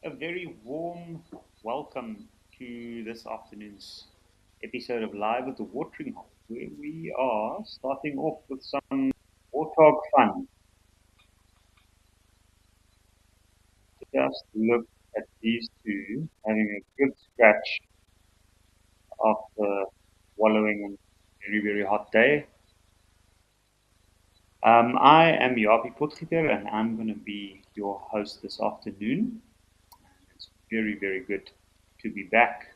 A very warm welcome to this afternoon's episode of Live at the Watering Hole, where we are starting off with some warthog fun. Just look at these two having a good scratch after wallowing in a very, very hot day. I am Yapi Potgieter and I'm going to be your host this afternoon. It's very, very good to be back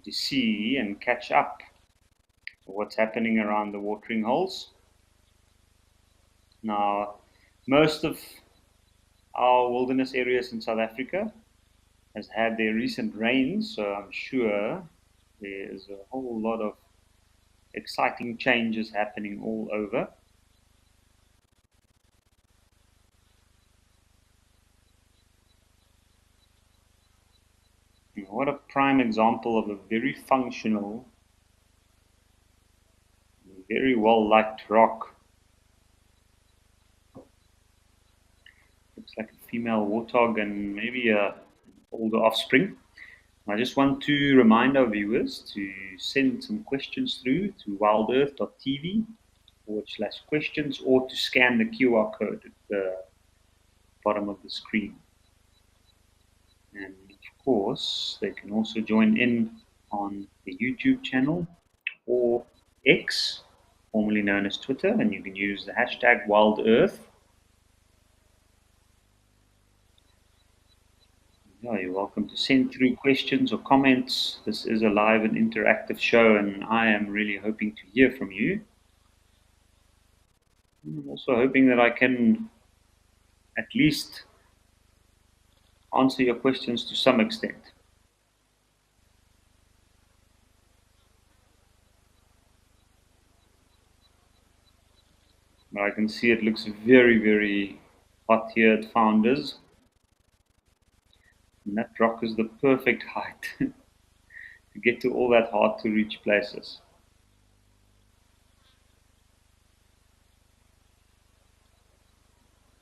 to see and catch up what's happening around the watering holes. Now, most of our wilderness areas in South Africa has had their recent rains, so I'm sure there's a whole lot of exciting changes happening all over. What a prime example of a very functional, very well liked rock. Looks like a female warthog and maybe a older offspring. I just want to remind our viewers to send some questions through to wildearth.tv/questions or to scan the QR code at the bottom of the screen. And of course, they can also join in on the YouTube channel or X, formerly known as Twitter, and you can use the hashtag WildEarth. Yeah, you're welcome to send through questions or comments. This is a live and interactive show, and I am really hoping to hear from you. I'm also hoping that I can at least answer your questions to some extent. But I can see it looks very, very hot here at Founders. And that rock is the perfect height to get to all that hard to reach places.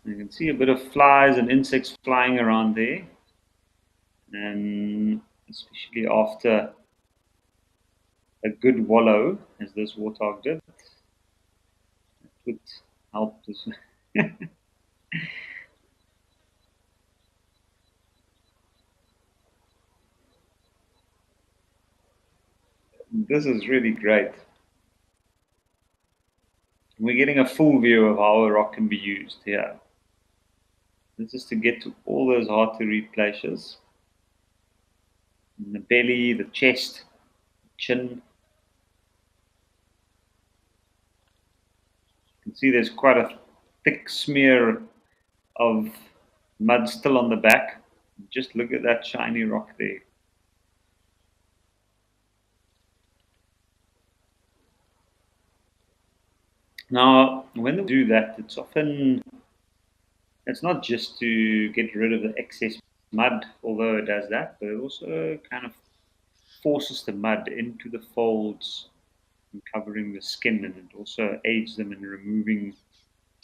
You can see a bit of flies and insects flying around there. And especially after a good wallow, as this warthog did, it would help this. This is really great. We're getting a full view of how a rock can be used here. This is to get to all those hard to reach places. In the belly, the chest, chin. You can see there's quite a thick smear of mud still on the back. Just look at that shiny rock there. Now, when they do that, it's not just to get rid of the excess mud, although it does that, but it also kind of forces the mud into the folds and covering the skin, and it also aids them in removing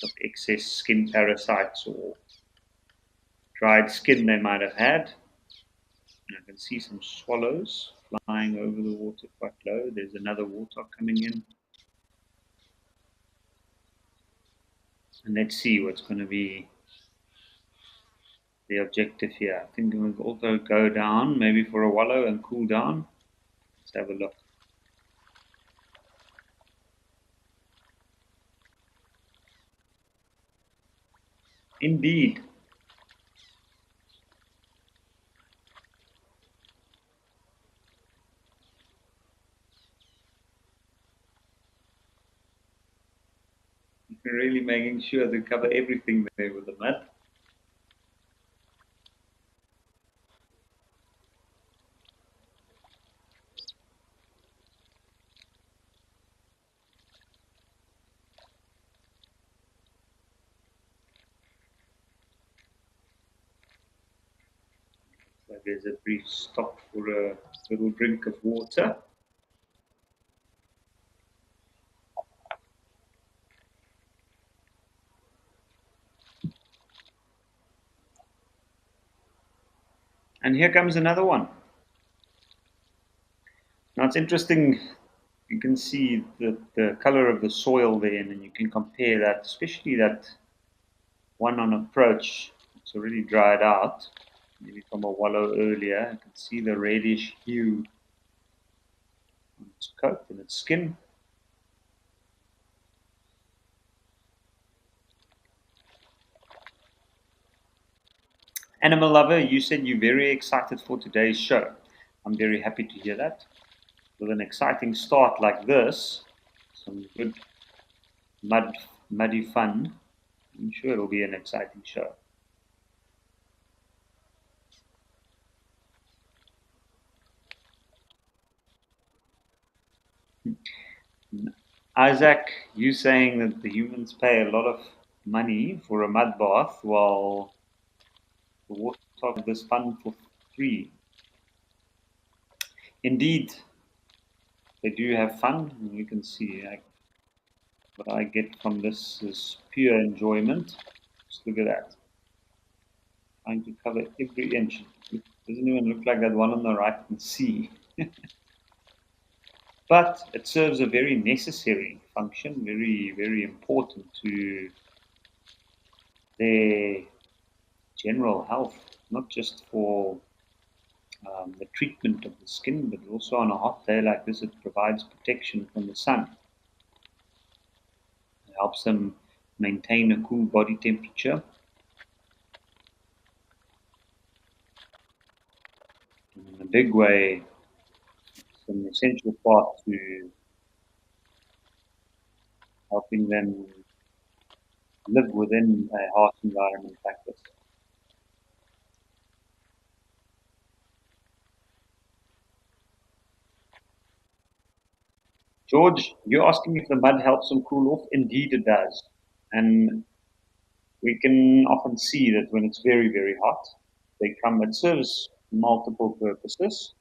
of excess skin parasites or dried skin they might have had. And I can see some swallows flying over the water quite low. There's another warthog coming in. And let's see what's going to be the objective here. I think we'll also go down, maybe for a wallow and cool down. Let's have a look. Indeed. Really making sure to cover everything there with the mud. So there's a brief stop for a little drink of water. And here comes another one. Now it's interesting, you can see the color of the soil there, and then you can compare that, especially that one on approach. It's already dried out, maybe from a wallow earlier. You can see the reddish hue on its coat and its skin. Animal lover, you said you're very excited for today's show. I'm very happy to hear that. With an exciting start like this, some good muddy fun, I'm sure it'll be an exciting show. Isaac, you saying that the humans pay a lot of money for a mud bath while the warthog have this fun for free. Indeed, they do have fun, and you can see what I get from this is pure enjoyment. Just look at that. Trying to cover every inch. It doesn't even look like that one on the right can see. But it serves a very necessary function, very, very important to their general health, not just for the treatment of the skin, but also on a hot day like this, it provides protection from the sun. It helps them maintain a cool body temperature. And in a big way, it's an essential part to helping them live within a harsh environment like this. George, you're asking if the mud helps them cool off? Indeed it does. And we can often see that when it's very, very hot, it serves multiple purposes,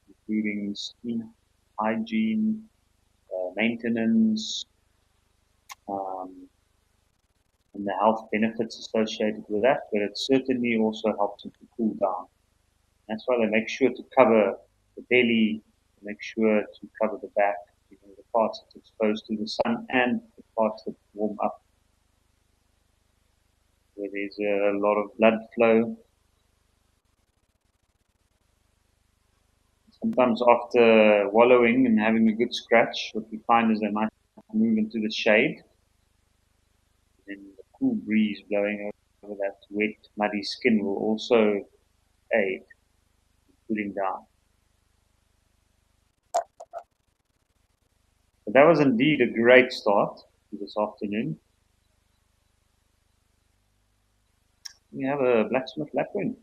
including skin hygiene, maintenance, um, and the health benefits associated with that, but it certainly also helps them to cool down. That's why they make sure to cover the belly, make sure to cover the back, the parts that's exposed to the sun and the parts that warm up, where there's a lot of blood flow. Sometimes after wallowing and having a good scratch, what we find is they might move into the shade. Then the cool breeze blowing over that wet, muddy skin will also aid in cooling down. But that was indeed a great start to this afternoon. We have a blacksmith lapwing.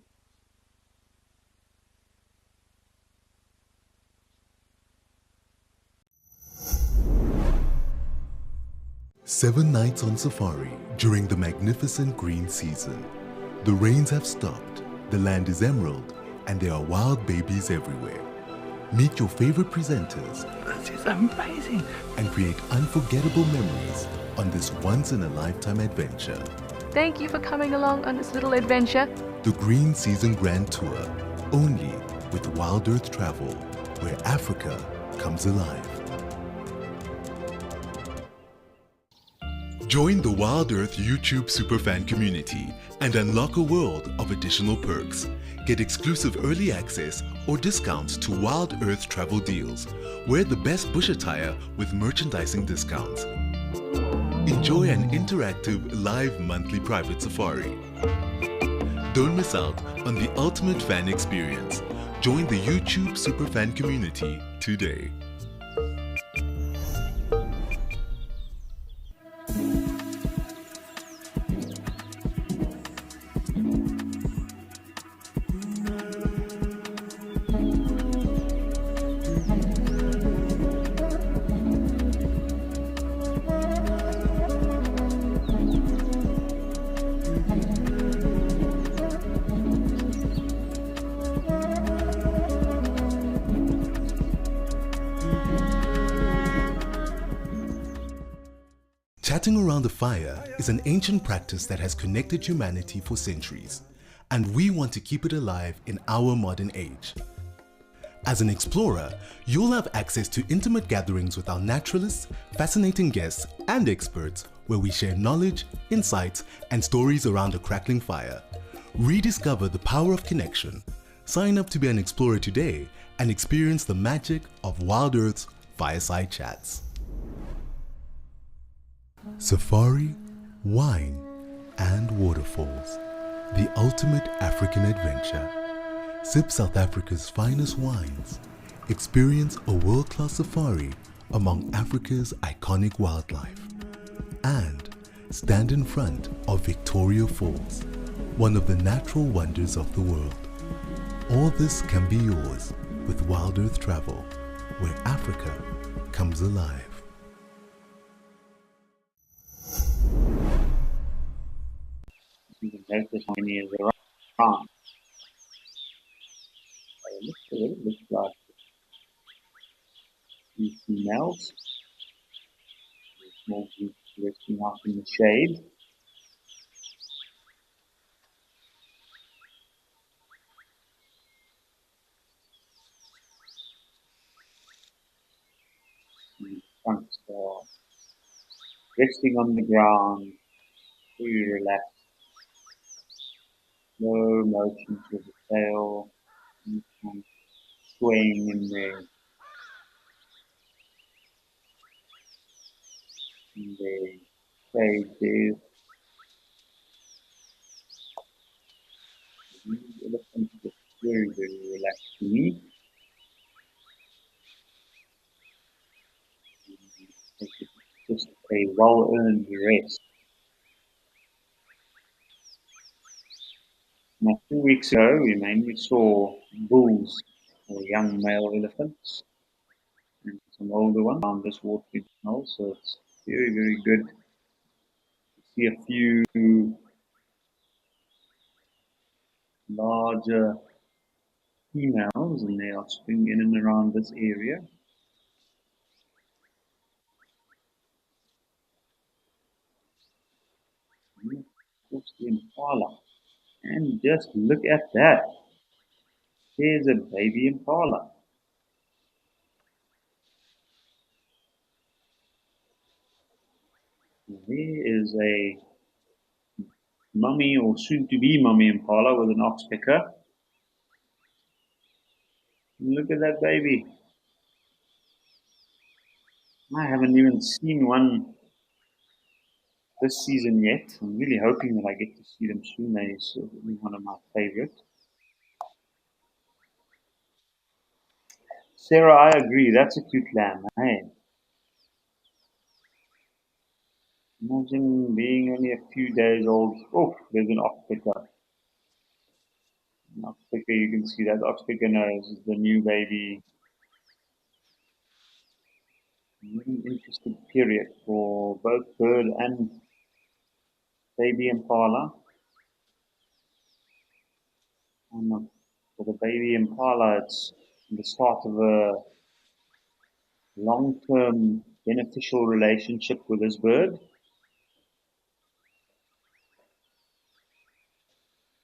Seven nights on safari during the magnificent green season. The rains have stopped, the land is emerald, and there are wild babies everywhere. Meet your favorite presenters. This is amazing. And create unforgettable memories on this once-in-a-lifetime adventure. Thank you for coming along on this little adventure. The Green Season Grand Tour, only with Wild Earth Travel, where Africa comes alive. Join the Wild Earth YouTube superfan community and unlock a world of additional perks. Get exclusive early access or discounts to Wild Earth travel deals. Wear the best bush attire with merchandising discounts. Enjoy an interactive live monthly private safari. Don't miss out on the ultimate fan experience. Join the YouTube superfan community today. Chatting around the fire is an ancient practice that has connected humanity for centuries. and we want to keep it alive in our modern age. As an explorer, you'll have access to intimate gatherings with our naturalists, fascinating guests, and experts where we share knowledge, insights, and stories around a crackling fire. Rediscover the power of connection. Sign up to be an explorer today and experience the magic of Wild Earth's fireside chats. Safari, wine, and waterfalls. The ultimate African adventure. Sip South Africa's finest wines. Experience a world-class safari among Africa's iconic wildlife. And stand in front of Victoria Falls, one of the natural wonders of the world. All this can be yours with Wild Earth Travel, where Africa comes alive. You can notice how many is around. It looks like these females. Small group resting out in the shade. The trunks are resting on the ground, fully relaxed. No motion to the tail, swaying in their shade there. These elephants look very, very relaxed to me. It's just a well-earned rest. Now, 2 weeks ago, we mainly saw bulls or young male elephants and some older ones on this watering hole, so it's very, very good to see a few larger females and their offspring in and around this area. And of course, the impala. And just look at that. There's a baby impala. There is a mummy or soon-to-be mummy impala with an oxpecker. Look at that baby. I haven't even seen one this season yet. I'm really hoping that I get to see them soon. They're certainly one of my favorites. Sarah, I agree. That's a cute lamb. Hey, imagine being only a few days old. Oh, there's an oxpecker. An oxpecker, you can see that oxpecker knows the new baby. Really interesting period for both bird and baby impala. And for the baby impala, it's the start of a long-term beneficial relationship with this bird.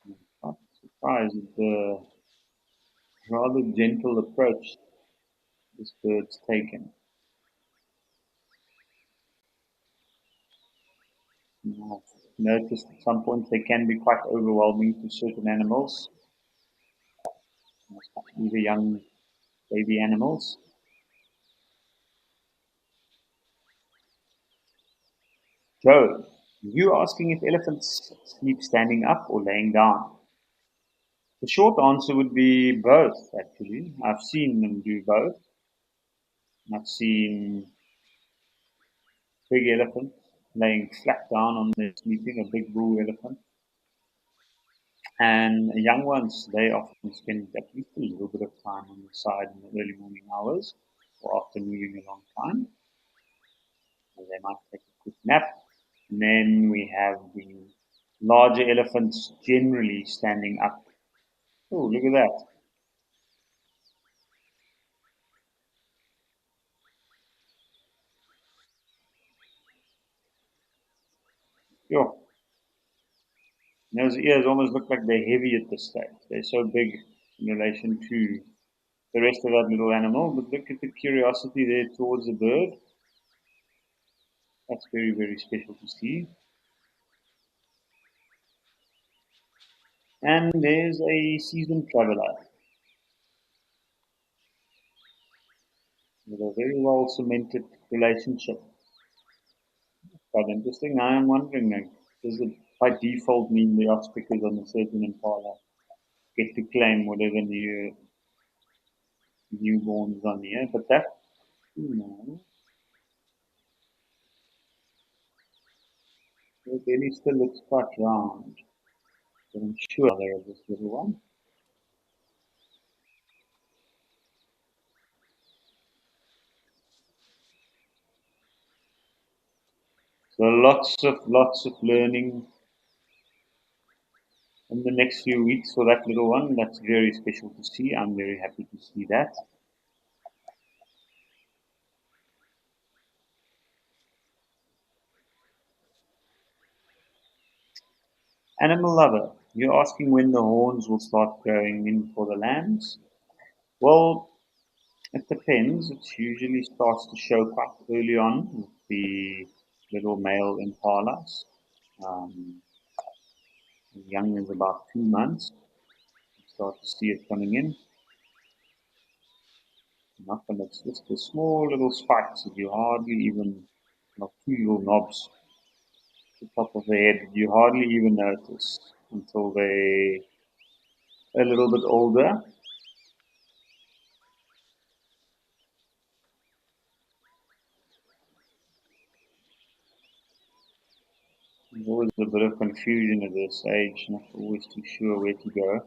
I'm quite surprised at the rather gentle approach this bird's taken. I've noticed at some points they can be quite overwhelming to certain animals, especially the young baby animals. Joe, you asking if elephants sleep standing up or laying down? The short answer would be both, actually. I've seen them do both. I've seen big elephants laying flat down on their sleeping, a big bull elephant. And young ones, they often spend at least a little bit of time on the side in the early morning hours or after moving a long time. And they might take a quick nap. And then we have the larger elephants generally standing up. Oh, look at that. Sure. Those ears almost look like they're heavy at this stage. They're so big in relation to the rest of that little animal. But look at the curiosity there towards the bird. That's very, very special to see. And there's a seasoned traveler with a very well cemented relationship. Quite interesting. I am wondering, like, does it by default mean the offspringers on a certain impala get to claim whatever newborns on here? But that, you know, the belly still looks quite round. But I'm sure there is this little one. So lots of learning in the next few weeks for that little one. That's very special to see. I'm very happy to see that. Animal lover, you're asking when the horns will start growing in for the lambs? Well, it depends. It usually starts to show quite early on with the little male impalas. Um, young is about 2 months. You start to see it coming in. Nothing, it's just the small little spikes that you hardly even, like two little knobs at the top of the head, you hardly even notice until they're a little bit older. There's always a bit of confusion at this age, not always too sure where to go.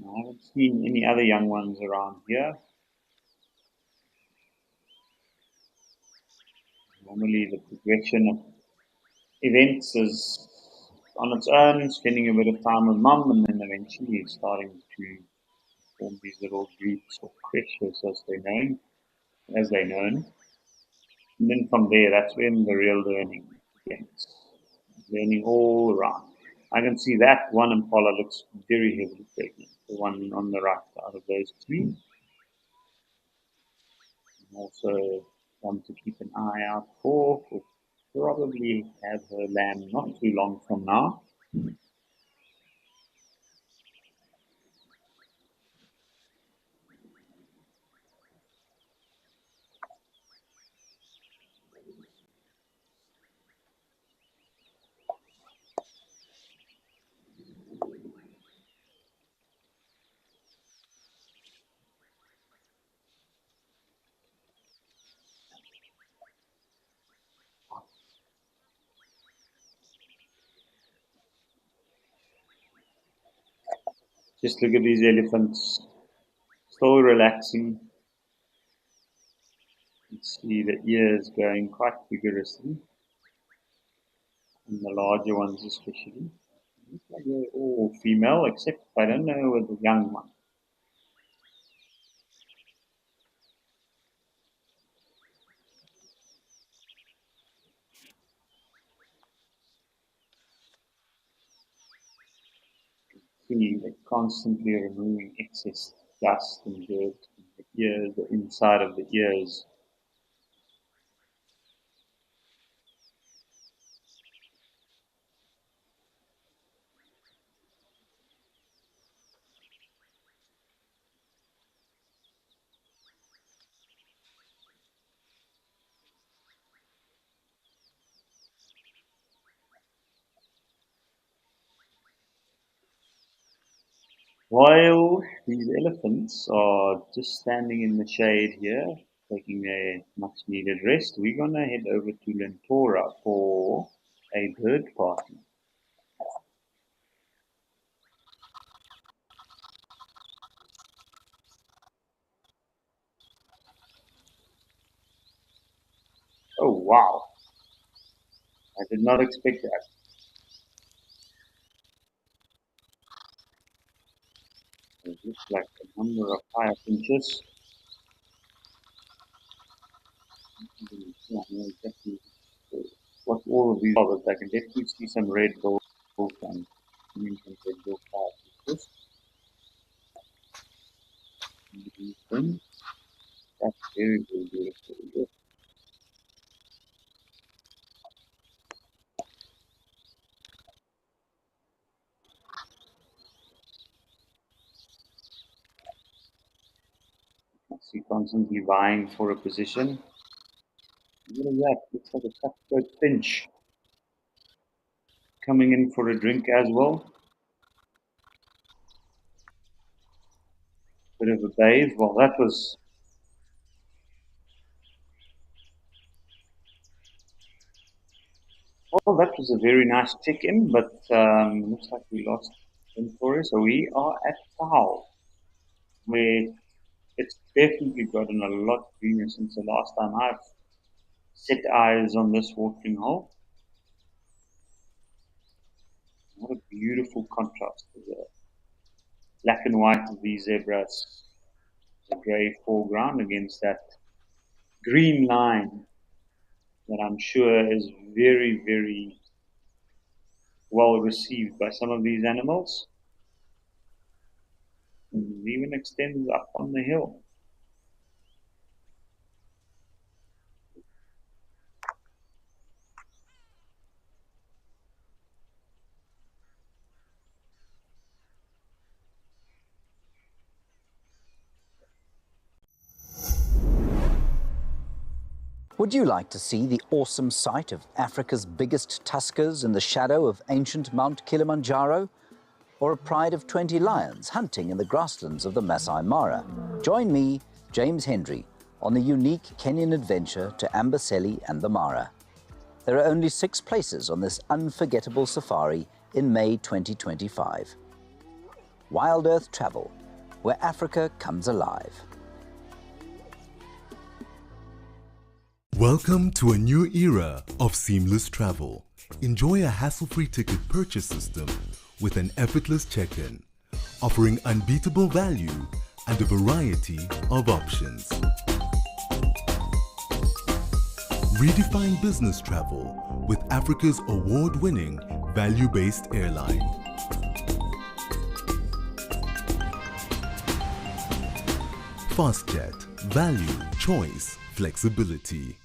I haven't seen any other young ones around here. Normally the progression of events is on its own, spending a bit of time with mum, and then eventually starting to form these little groups or creches as they're known. And then from there, that's when the real learning begins. Learning all around. I can see that one impala looks very heavily pregnant. The one on the right out of those two. And also one to keep an eye out for. Will probably have her lamb not too long from now. Just look at these elephants, still relaxing. You see the ears going quite vigorously, and the larger ones especially. Looks like they're all female, except I don't know with the young one. See, they're constantly removing excess dust and dirt from the ears, the inside of the ears. While these elephants are just standing in the shade here, taking a much needed rest, we're gonna head over to Lentora for a bird party. Oh wow, I did not expect that. It looks like a number of fire finches. Yeah, I know exactly what all of these are, but I can definitely see some red bills Very, very beautiful. Yes. She constantly vying for a position. What is that? Looks like a cutthroat finch coming in for a drink as well. Bit of a bathe. Well, that was a very nice check-in, but looks like we lost Victoria. So we are at Tau, where it's definitely gotten a lot greener since the last time I've set eyes on this watering hole. What a beautiful contrast to the black and white of these zebras, the grey foreground against that green line that I'm sure is very, very well received by some of these animals. And it even extends up on the hill. Would you like to see the awesome sight of Africa's biggest tuskers in the shadow of ancient Mount Kilimanjaro? Or a pride of 20 lions hunting in the grasslands of the Masai Mara? Join me, James Hendry, on the unique Kenyan adventure to Amboseli and the Mara. There are only 6 places on this unforgettable safari in May 2025. Wild Earth Travel, where Africa comes alive. Welcome to a new era of seamless travel. Enjoy a hassle-free ticket purchase system with an effortless check-in, offering unbeatable value and a variety of options. Redefine business travel with Africa's award-winning value-based airline. FastJet, value, choice, flexibility.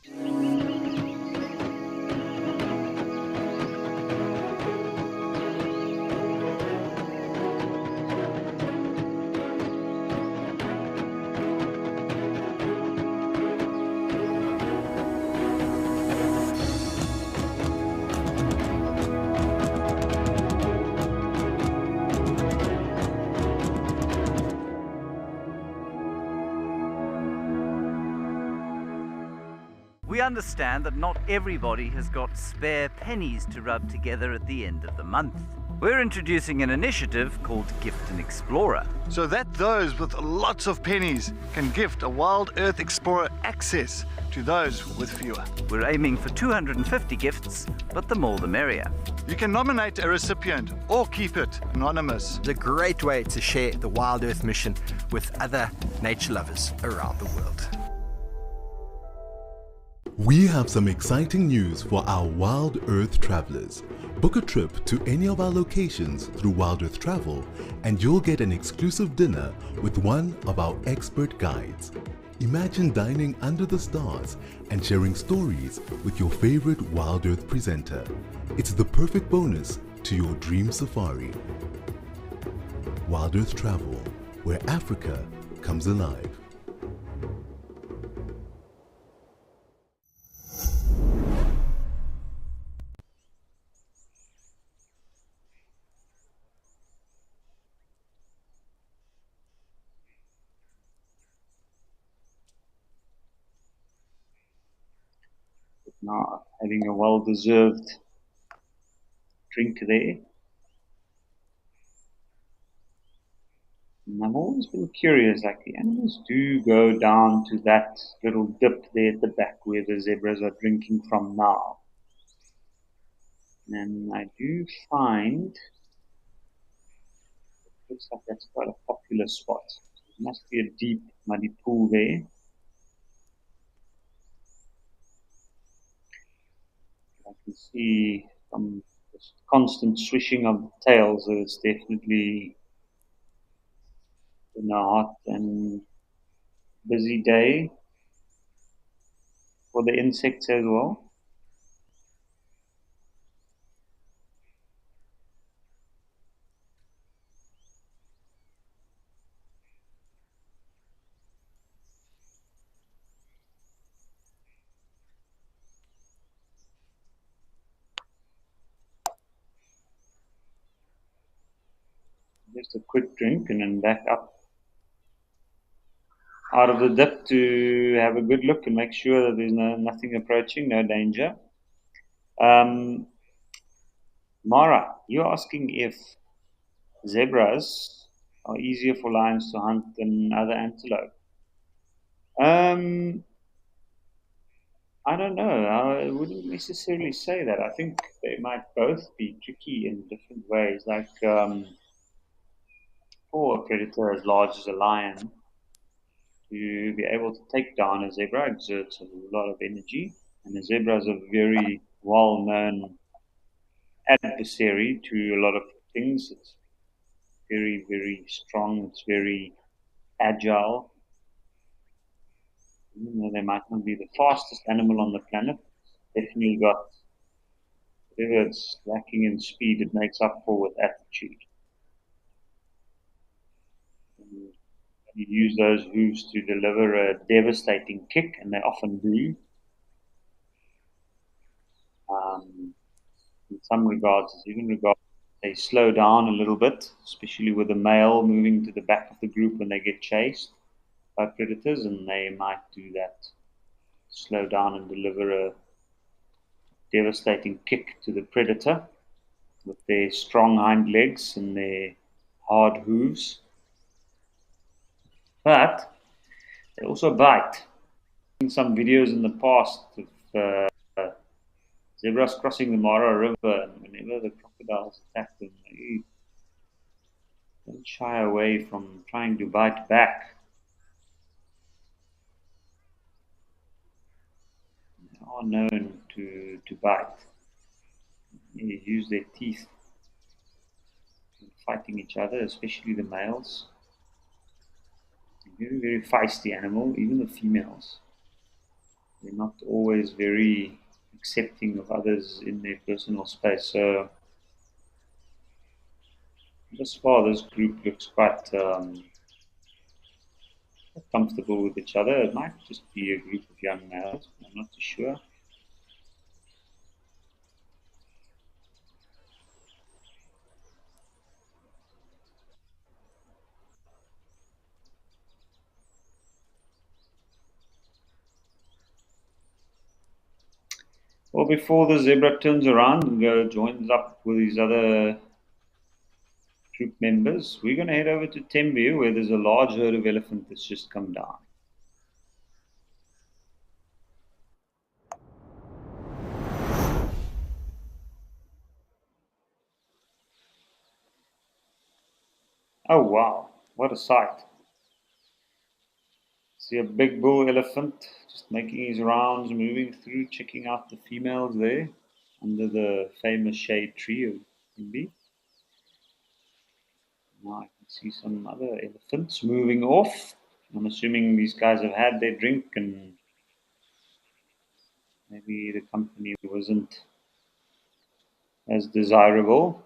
We understand that not everybody has got spare pennies to rub together at the end of the month. We're introducing an initiative called Gift an Explorer. So that those with lots of pennies can gift a Wild Earth Explorer access to those with fewer. We're aiming for 250 gifts, but the more the merrier. You can nominate a recipient or keep it anonymous. It's a great way to share the Wild Earth mission with other nature lovers around the world. We have some exciting news for our Wild Earth travelers. Book a trip to any of our locations through Wild Earth Travel and you'll get an exclusive dinner with one of our expert guides. Imagine dining under the stars and sharing stories with your favorite Wild Earth presenter. It's the perfect bonus to your dream safari. Wild Earth Travel, where Africa comes alive. Now having a well-deserved drink there. And I've always been curious, like the animals do go down to that little dip there at the back where the zebras are drinking from now. And I do find it looks like that's quite a popular spot. There must be a deep, muddy pool there. I can see from the constant swishing of the tails that it's definitely been a hot and busy day. for the insects as well. Just a quick drink and then back up out of the dip to have a good look and make sure that there's nothing approaching, no danger. Mara, you're asking if zebras are easier for lions to hunt than other antelope. I don't know. I wouldn't necessarily say that. I think they might both be tricky in different ways. Like for a predator as large as a lion, to be able to take down a zebra exerts a lot of energy. And a zebra is a very well-known adversary to a lot of things. It's very, very strong. It's very agile. Even though they might not be the fastest animal on the planet, definitely got whatever it's lacking in speed, it makes up for with attitude. And you use those hooves to deliver a devastating kick, and they often do. In some regards, even regards, they slow down a little bit, especially with the male moving to the back of the group when they get chased by predators, and they might do that, slow down and deliver a devastating kick to the predator with their strong hind legs and their hard hooves. But they also bite. I've seen some videos in the past of zebras crossing the Mara River, and whenever the crocodiles attack them, they don't shy away from trying to bite back. They are known to bite. They use their teeth in fighting each other, especially the males. Very, very feisty animal, even the females. They're not always very accepting of others in their personal space. So thus far, this group looks quite comfortable with each other. It might just be a group of young males, I'm not too sure. Well, before the zebra turns around and joins up with his other troop members, we're going to head over to Tembe, where there's a large herd of elephant that's just come down. Oh wow, what a sight. See a big bull elephant just making his rounds, moving through, checking out the females there under the famous shade tree of Tembe. Now I can see some other elephants moving off. I'm assuming these guys have had their drink and maybe the company wasn't as desirable.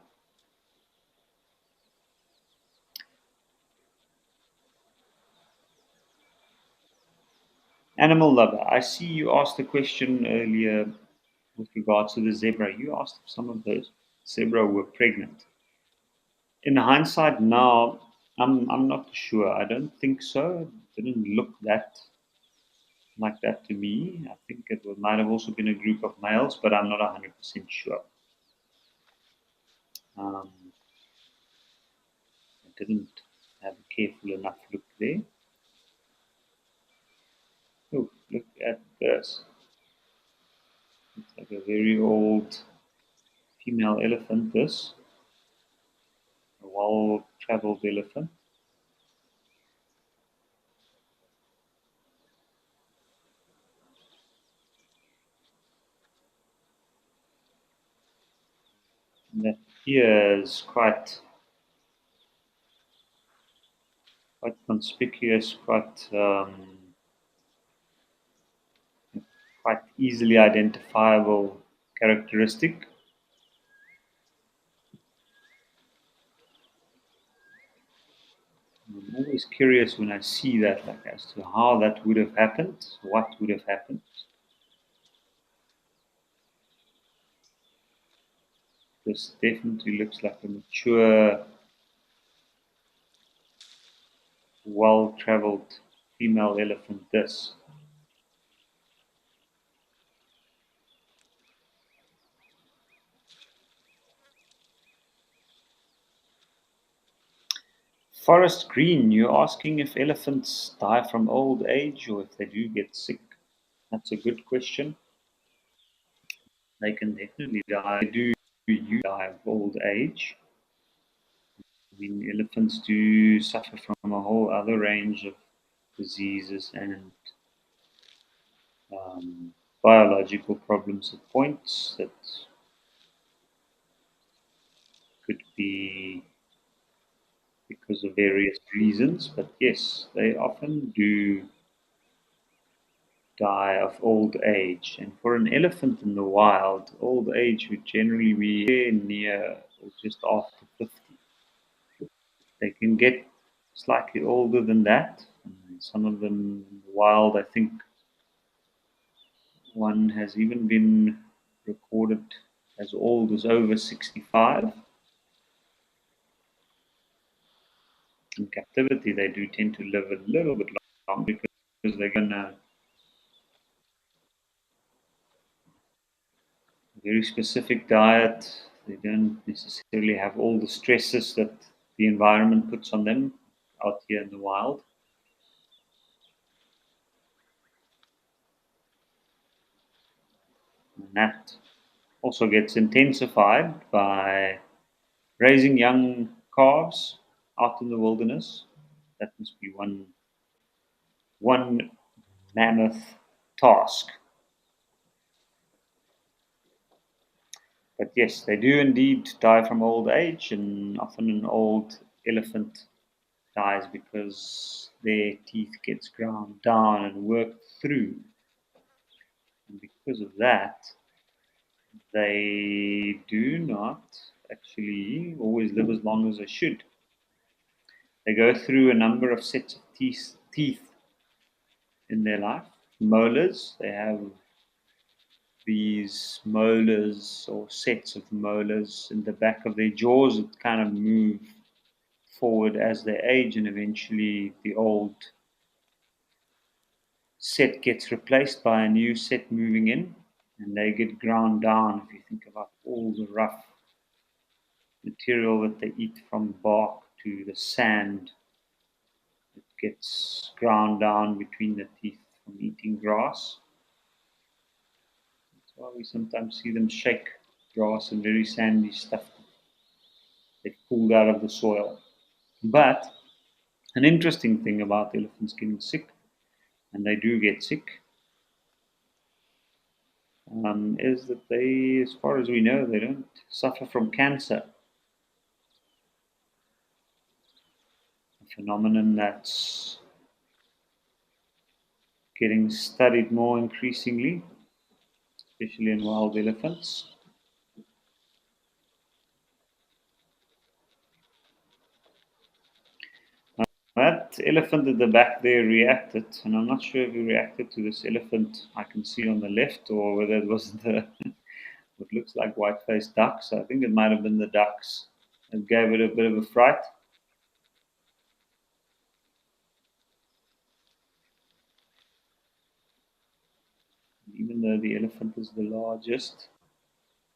Animal lover, I see you asked a question earlier with regards to the zebra. You asked if some of those zebra were pregnant. In hindsight now, I'm not sure. I don't think so. It didn't look that like that to me. I think it might have also been a group of males, but I'm not 100% sure. I didn't have a careful enough look there. Oh, look at this. It's like a very old female elephant, this. A well-traveled elephant. And that ear is quite conspicuous, quite quite easily identifiable characteristic. I'm always curious when I see that, like as to how that would have happened, what would have happened. This definitely looks like a mature, well-traveled female elephant. This. Forest green, you're asking if elephants die from old age or if they do get sick. That's a good question. They can definitely die. They do die of old age. I mean, elephants do suffer from a whole other range of diseases and biological problems at points that could be because of various reasons. But yes, they often do die of old age. And for an elephant in the wild, old age would generally be near or just after 50. They can get slightly older than that. Some of them in the wild, I think one has even been recorded as old as over 65. In captivity, they do tend to live a little bit longer because they're going to very specific diet. They don't necessarily have all the stresses that the environment puts on them out here in the wild. And that also gets intensified by raising young calves out in the wilderness. That must be one mammoth task. But yes, they do indeed die from old age, and often an old elephant dies because their teeth gets ground down and worked through. And because of that, they do not actually always live as long as they should. They go through a number of sets of teeth in their life. Molars, they have these molars or sets of molars in the back of their jaws that kind of move forward as they age, and eventually the old set gets replaced by a new set moving in, and they get ground down. If you think about all the rough material that they eat, from bark to the sand, it gets ground down between the teeth from eating grass. That's why we sometimes see them shake grass and very sandy stuff they've pulled out of the soil. But an interesting thing about elephants getting sick, and they do get sick, is that they, as far as we know, they don't suffer from cancer. A phenomenon that's getting studied more increasingly, especially in wild elephants. That elephant at the back there reacted, and I'm not sure if he reacted to this elephant I can see on the left or whether it was the what looks like white-faced ducks. I think it might have been the ducks that gave it a bit of a fright. Even though the elephant is the largest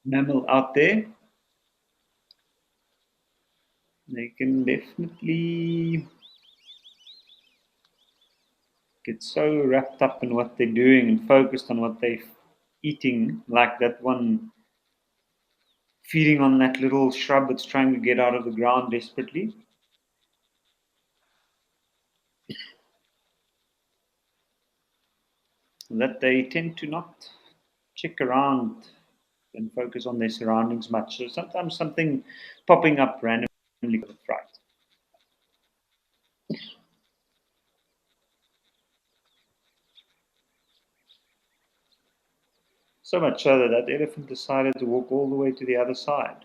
mammal out there, they can definitely get so wrapped up in what they're doing and focused on what they're eating, like that one feeding on that little shrub that's trying to get out of the ground desperately, that they tend to not check around and focus on their surroundings much. So sometimes something popping up randomly with fright. So much so that that elephant decided to walk all the way to the other side.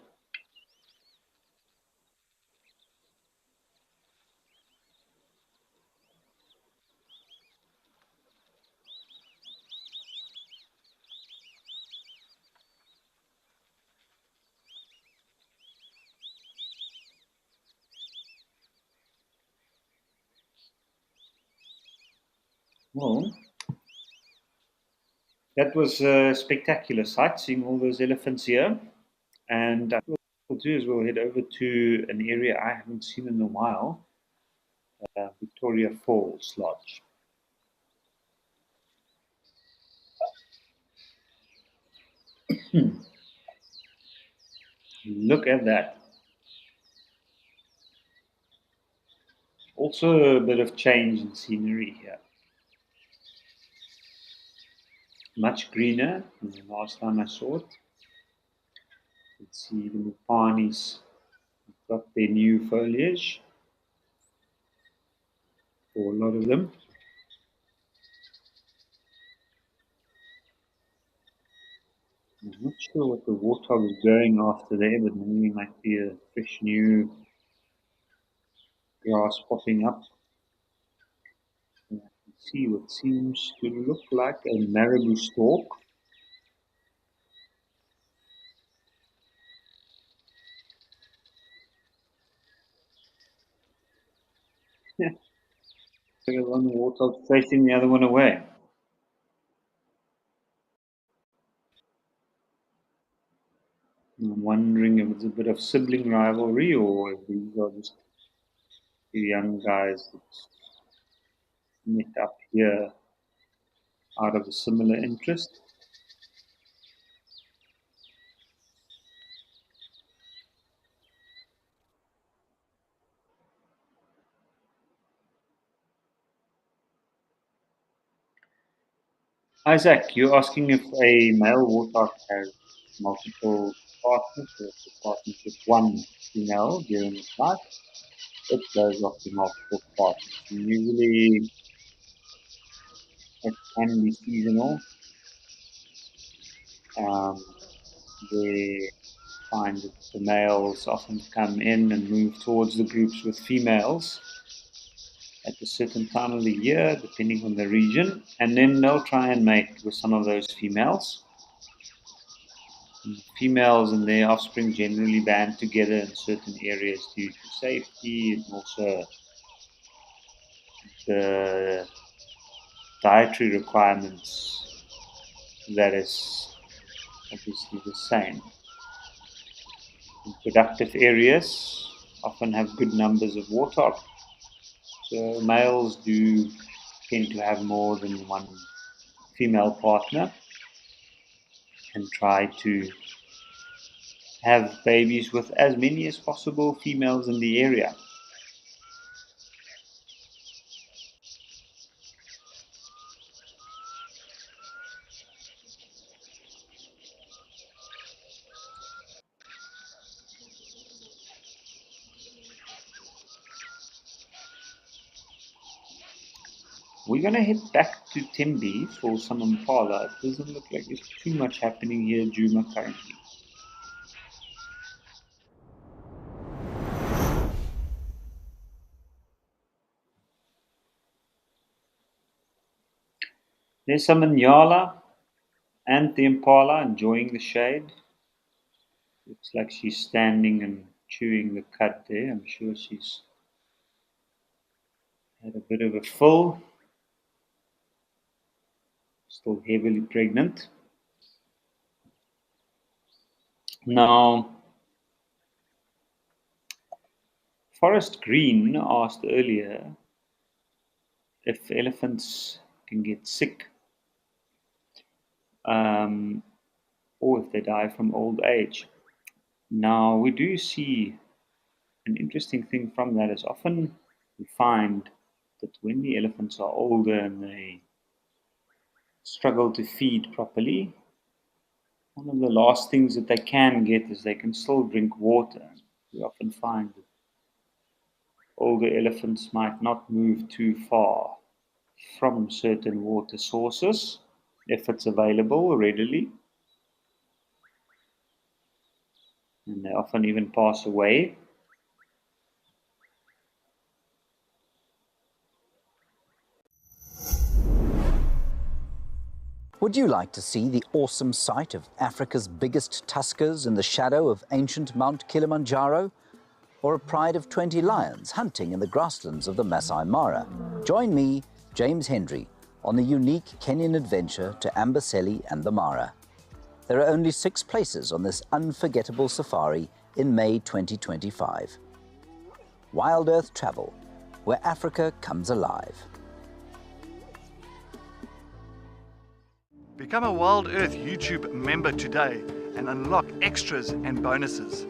Well, that was a spectacular sight, seeing all those elephants here. And what we'll do is we'll head over to an area I haven't seen in a while, Victoria Falls Lodge. Look at that. Also a bit of change in scenery here. Much greener than the last time I saw it. Let's see, the Mupanis got their new foliage for a lot of them. I'm not sure what the warthog is going after there, but maybe it might be a fresh new grass popping up. And I can see what seems to look like a marabou stalk. Yeah, look at one warthog chasing the other one away. I'm wondering if it's a bit of sibling rivalry or if these are just two young guys that met up here out of a similar interest. Isaac, you're asking if a male warthog has multiple partners or if it partners with one female during its life. It does offer multiple partners. And usually it can be seasonal. They find that the males often come in and move towards the groups with females at a certain time of the year, depending on the region, and then they'll try and mate with some of those females. Females and their offspring generally band together in certain areas due to safety and also the dietary requirements that is obviously the same. In productive areas often have good numbers of warthog, so males do tend to have more than one female partner and try to have babies with as many as possible females in the area. We're going to head back to Tembe for some impala. It doesn't look like there's too much happening here, Juma, currently. There's some Inyala and the impala enjoying the shade. Looks like she's standing and chewing the cud there. I'm sure she's had a bit of a fill. Still heavily pregnant. Now, Forest Green asked earlier if elephants can get sick or if they die from old age. Now, we do see an interesting thing from that is often we find that when the elephants are older and they struggle to feed properly, one of the last things that they can get is they can still drink water. We often find that older elephants might not move too far from certain water sources if it's available readily. and they often even pass away. Would you like to see the awesome sight of Africa's biggest tuskers in the shadow of ancient Mount Kilimanjaro? Or a pride of 20 lions hunting in the grasslands of the Masai Mara? Join me, James Hendry, on the unique Kenyan adventure to Amboseli and the Mara. There are only 6 places on this unforgettable safari in May 2025. Wild Earth Travel, where Africa comes alive. Become a Wild Earth YouTube member today and unlock extras and bonuses,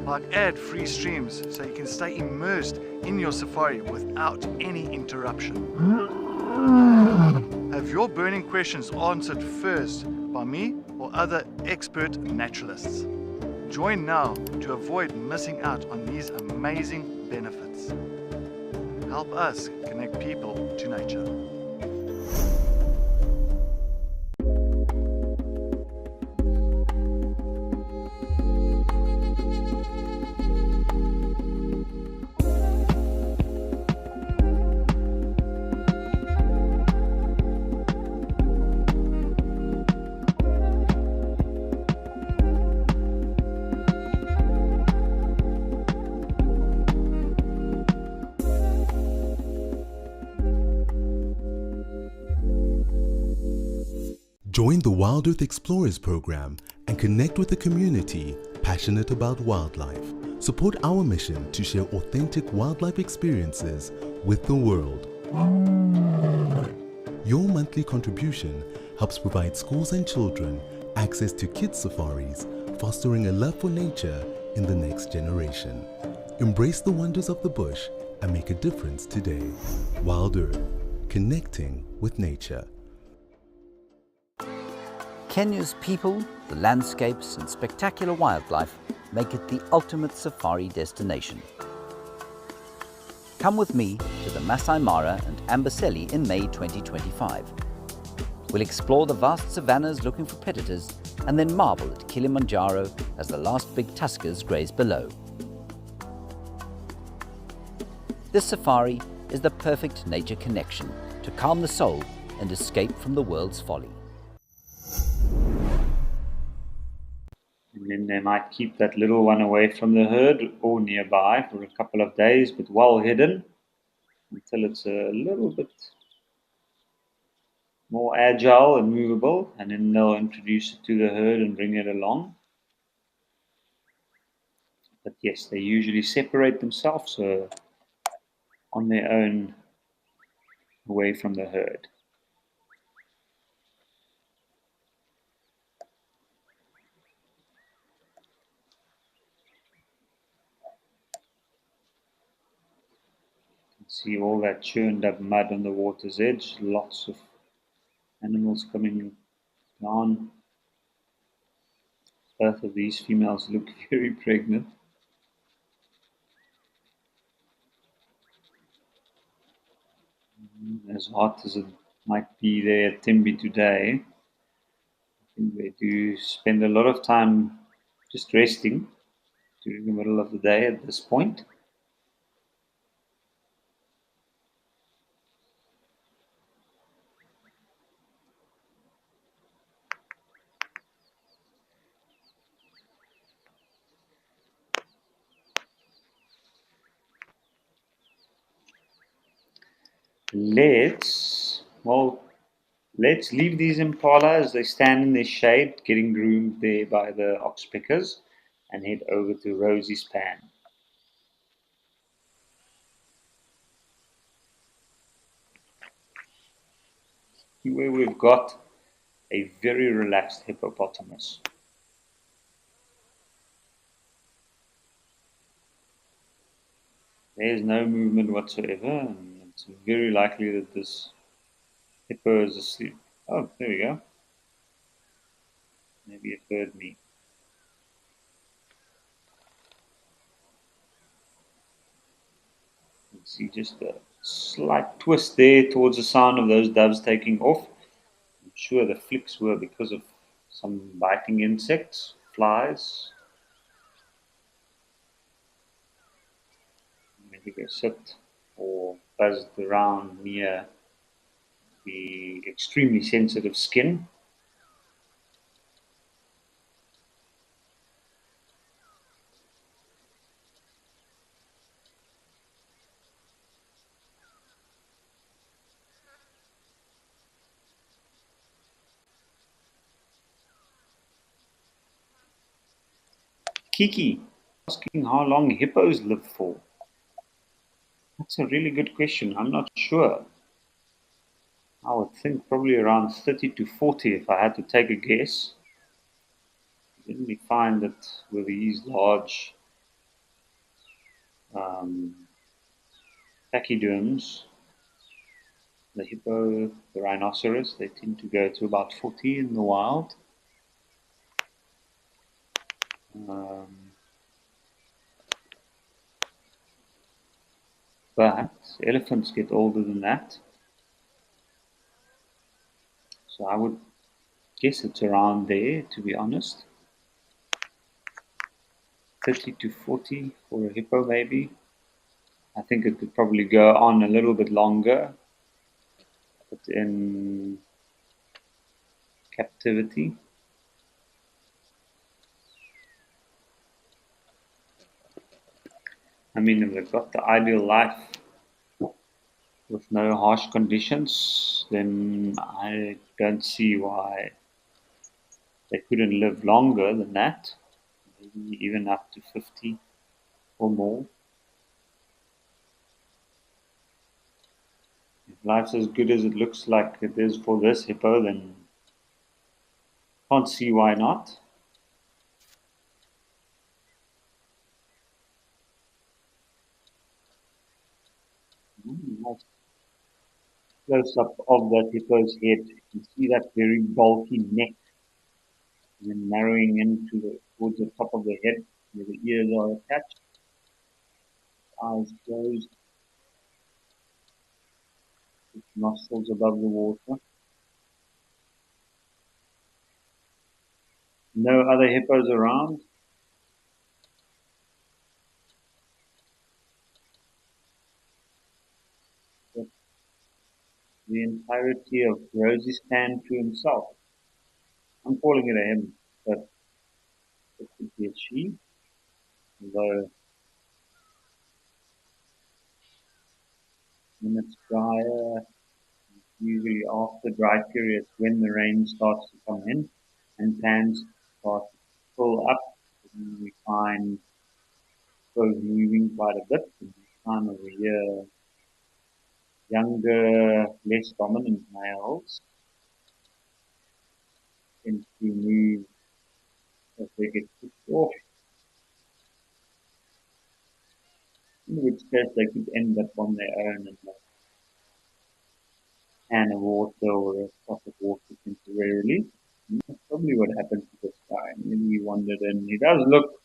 like ad-free streams so you can stay immersed in your safari without any interruption. Have your burning questions answered first by me or other expert naturalists. Join now to avoid missing out on these amazing benefits. Help us connect people to nature. Join the Wild Earth Explorers program and connect with a community passionate about wildlife. Support our mission to share authentic wildlife experiences with the world. Your monthly contribution helps provide schools and children access to kids' safaris, fostering a love for nature in the next generation. Embrace the wonders of the bush and make a difference today. Wild Earth, connecting with nature. Kenya's people, the landscapes and spectacular wildlife make it the ultimate safari destination. Come with me to the Masai Mara and Amboseli in May 2025. We'll explore the vast savannas looking for predators and then marvel at Kilimanjaro as the last big tuskers graze below. This safari is the perfect nature connection to calm the soul and escape from the world's folly. And then they might keep that little one away from the herd or nearby for a couple of days, but well hidden until it's a little bit more agile and movable, and then they'll introduce it to the herd and bring it along. But yes, they usually separate themselves on their own away from the herd. See all that churned up mud on the water's edge, lots of animals coming down. Both of these females look very pregnant. As hot as it might be there at Timby today, I think they do spend a lot of time just resting during the middle of the day at this point. Let's leave these impala as they stand in their shade, getting groomed there by the oxpeckers, and head over to Rosie's pan. Where we've got a very relaxed hippopotamus. There's no movement whatsoever, and it's very likely that this hippo is asleep. Oh, there we go. Maybe it heard me. You can see just a slight twist there towards the sound of those doves taking off. I'm sure the flicks were because of some biting insects, flies. simply go sit or buzzed around near the extremely sensitive skin. Kiki asking how long hippos live for. That's a really good question. I'm not sure. I would think probably around 30 to 40 if I had to take a guess. Generally find that with these large pachyderms, the hippo, the rhinoceros, they tend to go to about 40 in the wild. But elephants get older than that. So I would guess it's around there, to be honest. 30 to 40 for a hippo, maybe. I think it could probably go on a little bit longer, but in captivity. I mean, if they've got the ideal life with no harsh conditions, then I don't see why they couldn't live longer than that, maybe even up to 50 or more. If life's as good as it looks like it is for this hippo, then can't see why not. Nice close up of that hippo's head. You can see that very bulky neck and then narrowing towards the top of the head where the ears are attached. Eyes closed, with nostrils above the water. No other hippos around. But the entirety of Rosie's stand to himself. I'm calling it a him, but it could be a she, although when it's drier, usually after dry periods when the rain starts to come in and pans start to fill up, and we find those moving quite a bit in this time of the year. Younger, less dominant males tend to move as they get pushed off, in which case they could end up on their own in a can of water or a pot of water temporarily. And that's probably what happened to this guy. Maybe he wandered in. He does look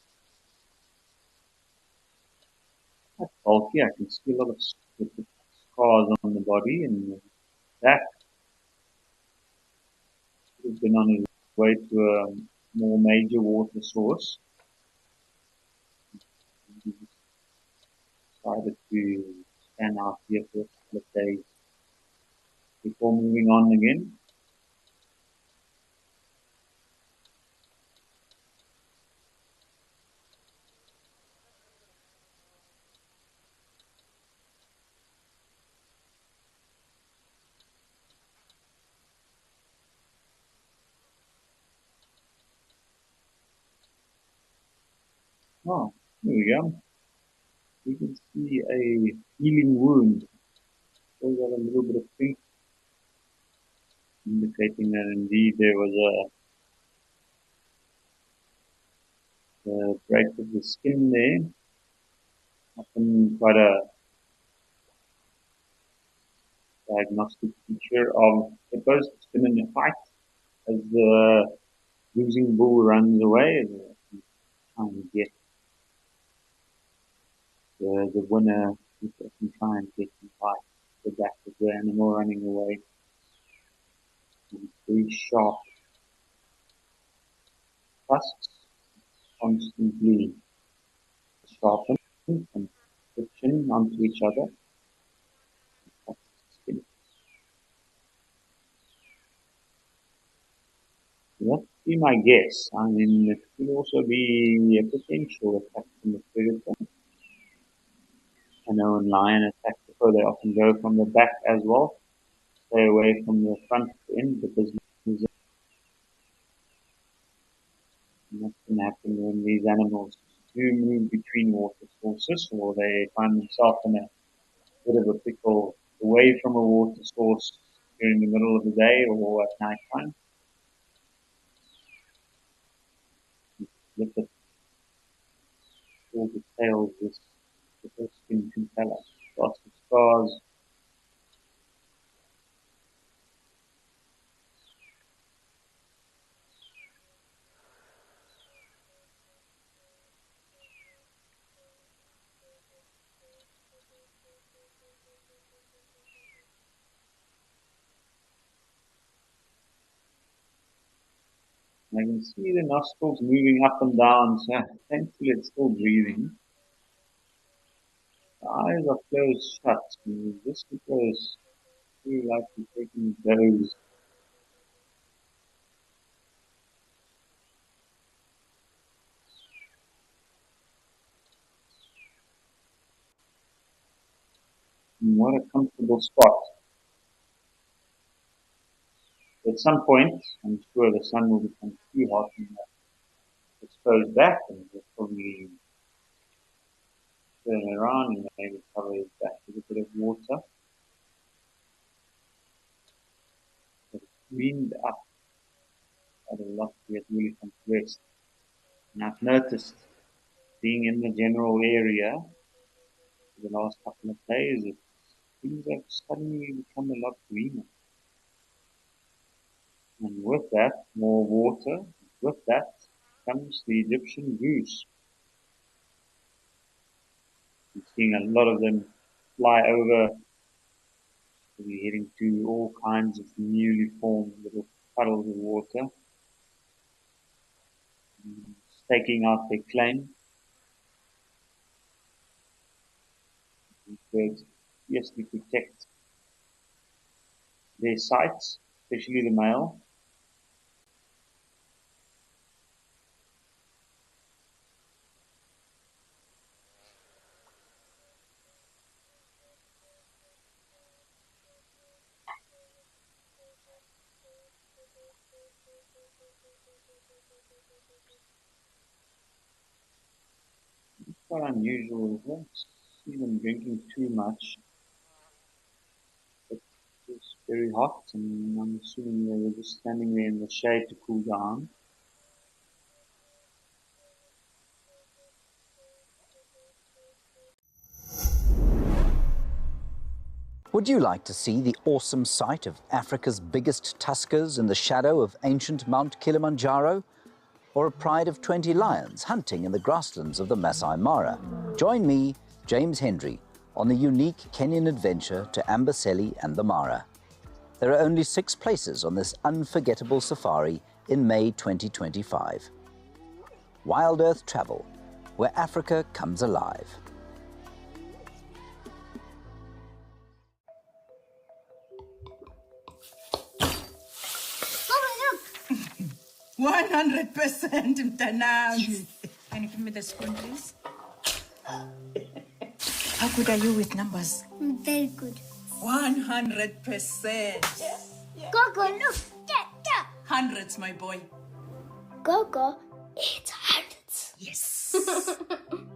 quite bulky. I can see a lot of scars on the body and the back. Could have been on his way to a more major water source. He decided to stand out here for a couple of days before moving on again. Oh, here we go. You can see a healing wound. Still got a little bit of pink, indicating that indeed there was a break of the skin there. Often quite a diagnostic feature of hippos. It's been in a fight as the losing bull runs away. Trying to get the winner, who can try and get in fight the back of the animal running away. And very sharp tusks, constantly sharpened. And friction onto each other. That would be my guess. I mean, it could also be a potential attack from the predator. I know in lion attack, they often go from the back as well. Stay away from the front end because that can happen when these animals do move between water sources or they find themselves in a bit of a pickle away from a water source during the middle of the day or at night time. Look at all the tails this little skin can tell us. Lots of scars. I can see the nostrils moving up and down, so thankfully it's still breathing. The eyes are closed shut, and this because we like to taking those. What a comfortable spot. At some point, I'm sure the sun will become too hot and exposed back, and we'll probably turn around and maybe cover his back with a bit of water. But it's cleaned up quite a lot to get really compressed. And I've noticed, being in the general area for the last couple of days, things have suddenly become a lot greener. And with that, more water. With that comes the Egyptian goose. I'm seeing a lot of them fly over. We're heading to all kinds of newly formed little puddles of water, staking out their claim. These birds fiercely protect their sites, especially the male. It's quite unusual. I don't see them drinking too much. But it's very hot, and I'm assuming they were just standing there in the shade to cool down. Would you like to see the awesome sight of Africa's biggest tuskers in the shadow of ancient Mount Kilimanjaro? Or a pride of 20 lions hunting in the grasslands of the Masai Mara? Join me, James Hendry, on the unique Kenyan adventure to Amboseli and the Mara. There are only 6 places on this unforgettable safari in May 2025. Wild Earth Travel, where Africa comes alive. 100% mtanangu. Can you give me the spoon, please? How good are you with numbers? Very good. 100%. Gogo, look. Dad. Hundreds, my boy. Gogo, it's hundreds. Yes.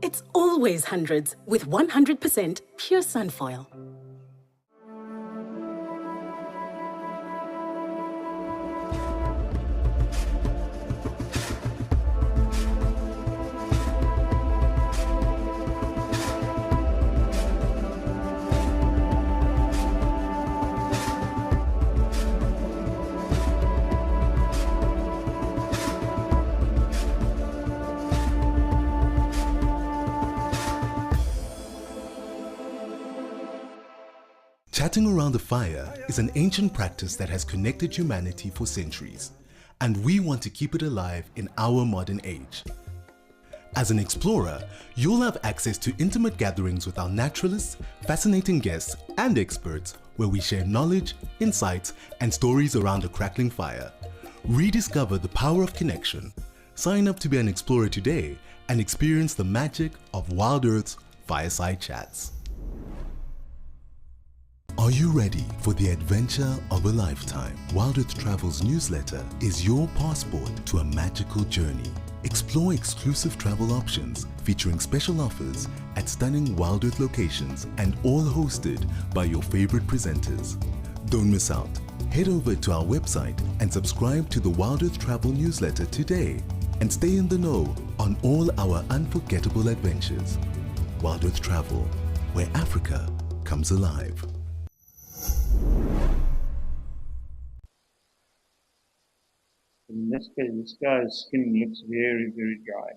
It's always hundreds with 100% pure sunfoil. Chatting around the fire is an ancient practice that has connected humanity for centuries, and we want to keep it alive in our modern age. As an explorer, you'll have access to intimate gatherings with our naturalists, fascinating guests, and experts where we share knowledge, insights, and stories around a crackling fire. Rediscover the power of connection. Sign up to be an explorer today and experience the magic of Wild Earth's Fireside Chats. Are you ready for the adventure of a lifetime? Wild Earth Travel's newsletter is your passport to a magical journey. Explore exclusive travel options featuring special offers at stunning Wild Earth locations and all hosted by your favorite presenters. Don't miss out. Head over to our website and subscribe to the Wild Earth Travel newsletter today and stay in the know on all our unforgettable adventures. Wild Earth Travel, where Africa comes alive. In this case, this guy's skin looks very, very dry.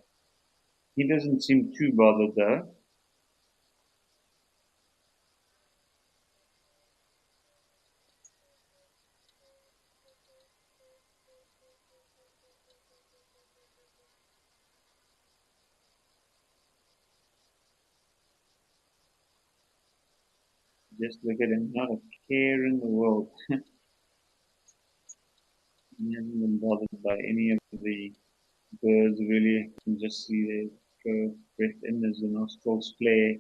He doesn't seem too bothered though. Just look at him, not a care in the world. He hasn't been bothered by any of the birds really. You can just see their breath in as the nostrils flare.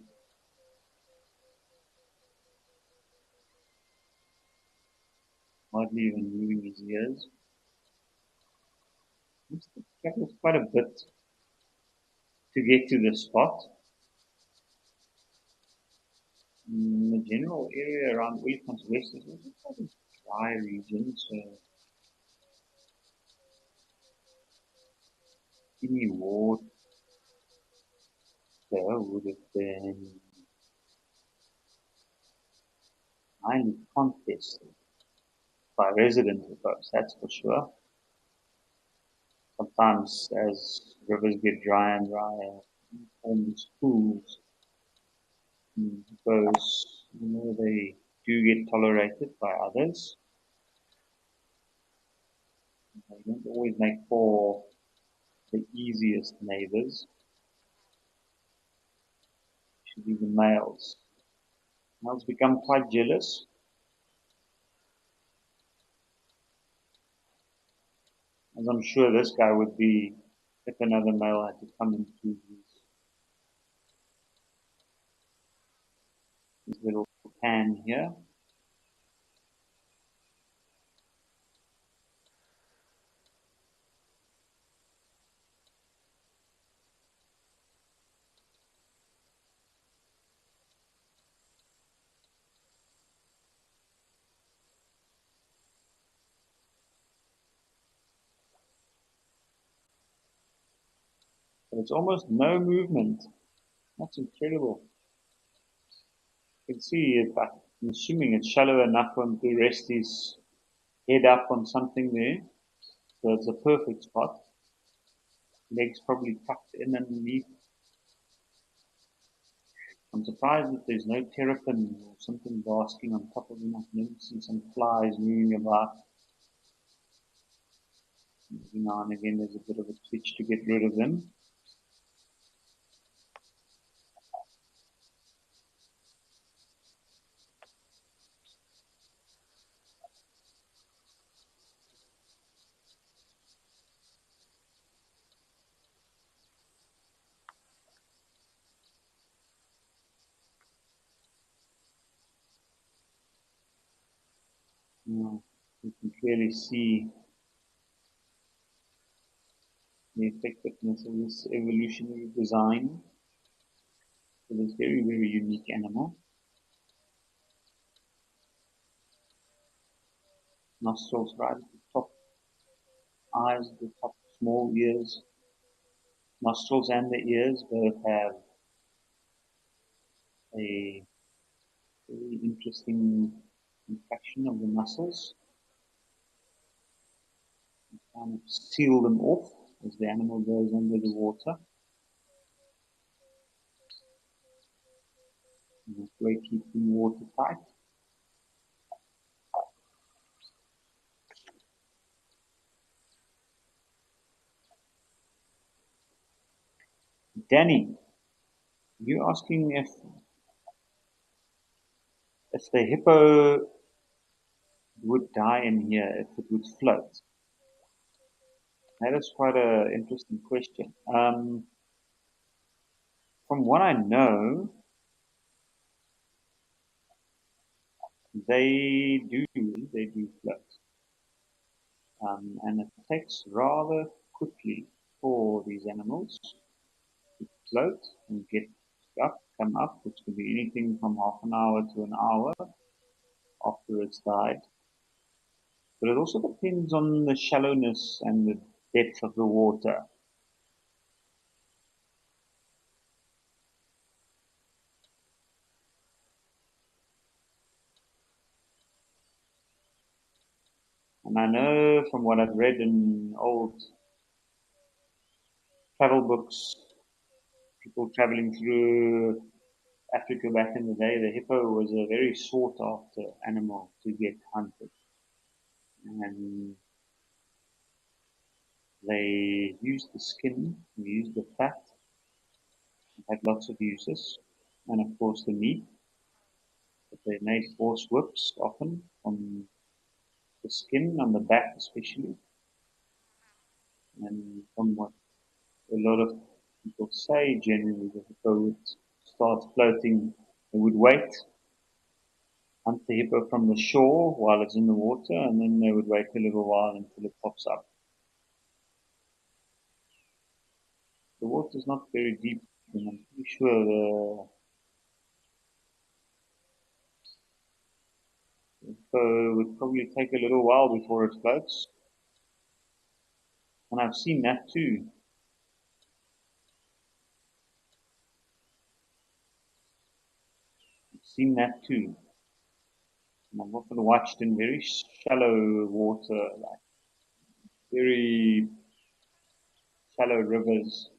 Hardly even moving his ears. It travels quite a bit to get to the spot. The general area around Olifant's West is also quite a dry region, so any water would have been highly contested by residents of boats, that's for sure. Sometimes as rivers get dry and drier, form these pools. Because they do get tolerated by others. They don't always make for the easiest neighbors. Should be the males. Males become quite jealous. As I'm sure this guy would be if another male had to come into his little pan here. But it's almost no movement. That's incredible. You can see, I'm assuming it's shallow enough for him to rest his head up on something there. So it's a perfect spot. Legs probably tucked in underneath. I'm surprised that there's no terrapin or something basking on top of him. I can see some flies moving about. Every now and again there's a bit of a twitch to get rid of them. You can clearly see the effectiveness of this evolutionary design for this very, very unique animal. Nostrils right at the top, eyes at the top, small ears. Nostrils and the ears both have a very interesting contraction of the muscles. You kind of seal them off as the animal goes under the water. This way keep them watertight. Danny, you're asking if the hippo would die in here if it would float. That is quite an interesting question. From what I know, they do float. And it takes rather quickly for these animals to float and get up, come up, which could be anything from half an hour to an hour after it's died. But it also depends on the shallowness and the depth of the water. And I know from what I've read in old travel books, people traveling through Africa back in the day, the hippo was a very sought after animal to get hunted. And they used the skin, they used the fat, it had lots of uses, and of course the meat. But they made horse whips often from the skin on the back especially. And from what a lot of people say, generally the hippo would start floating, they would wait, hunt the hippo from the shore while it's in the water, and then they would wait a little while until it pops up. The water's not very deep, and I'm pretty sure the hippo would probably take a little while before it floats. And I've seen that too. I've seen that too. And I've often watched in very shallow water, like very shallow rivers.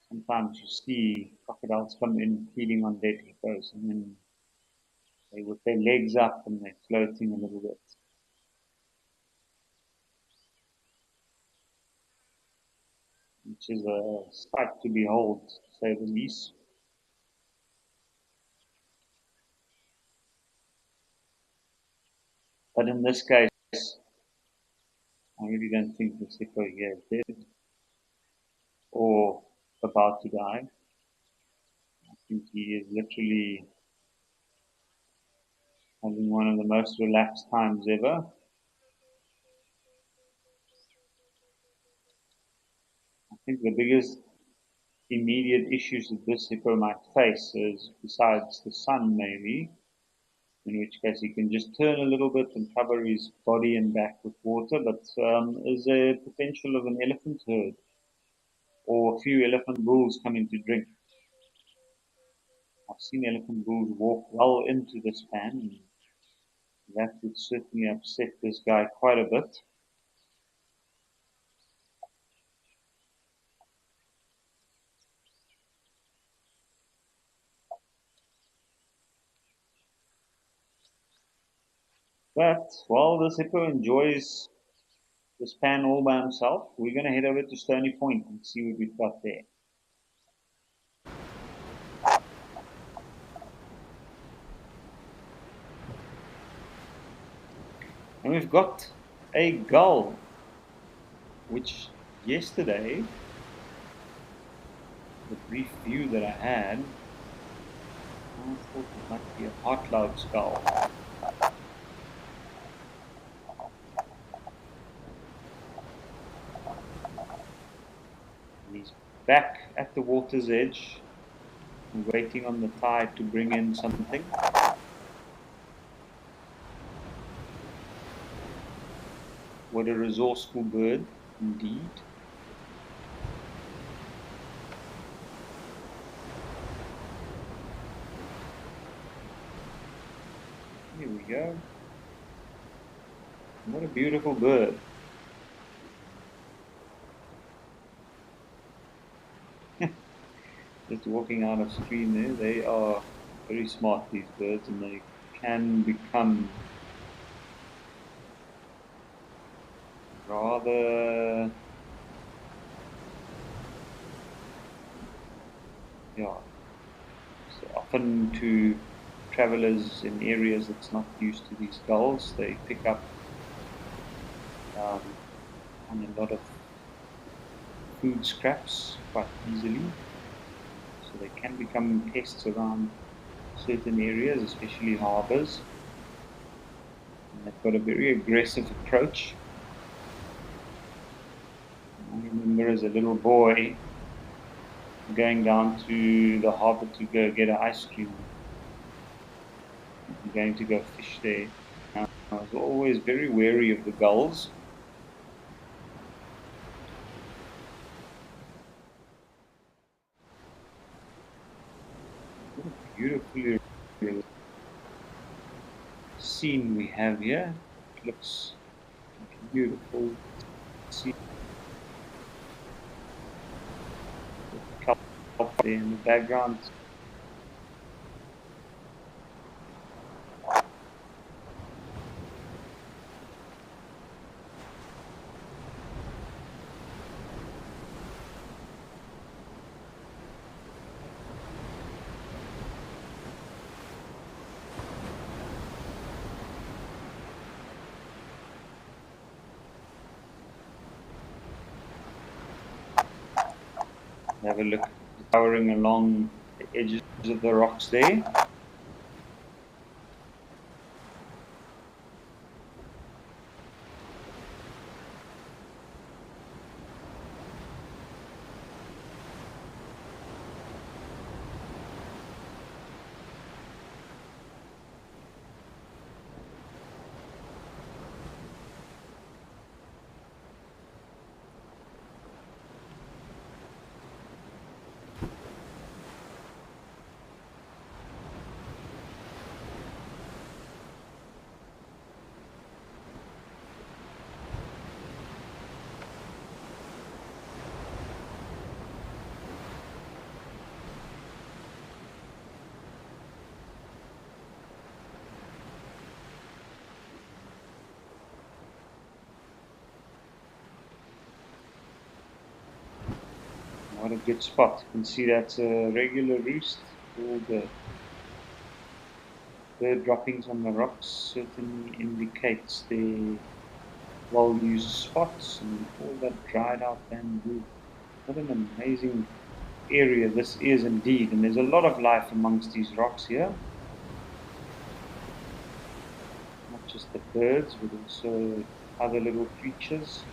Sometimes you see crocodiles come in feeding on dead hippos, and then they with their legs up and they're floating a little bit. Which is a sight to behold, to say the least. But in this case, I really don't think the hippo here is dead or about to die. I think he is literally having one of the most relaxed times ever. I think the biggest immediate issues that this hippo might face is, besides the sun maybe, in which case he can just turn a little bit and cover his body and back with water, but is a potential of an elephant herd or a few elephant bulls coming to drink. I've seen elephant bulls walk well into this pan, and that would certainly upset this guy quite a bit. But while this hippo enjoys this pan all by himself, we're going to head over to Stony Point and see what we've got there. And we've got a gull, which yesterday, the brief view that I had, I thought it might be a heart-loud gull. And he's back at the water's edge, waiting on the tide to bring in something. What a resourceful bird, indeed. Here we go. What a beautiful bird. Just walking out of screen there, they are very smart, these birds, and they can become rather yeah, so often to travelers in areas that's not used to these gulls, they pick up on a lot of food scraps quite easily. So they can become pests around certain areas, especially harbors. And they've got a very aggressive approach. I remember as a little boy going down to the harbor to go get an ice cream, going to go fish there. I was always very wary of the gulls. What a beautiful scene we have here. It looks like a beautiful scene. Kelp there in the background. Have a look, towering along the edges of the rocks there. What a good spot. You can see that's a regular roost. All the bird droppings on the rocks certainly indicates the well-used spots and all that dried out bamboo. What an amazing area this is indeed, and there's a lot of life amongst these rocks here. Not just the birds, but also other little creatures.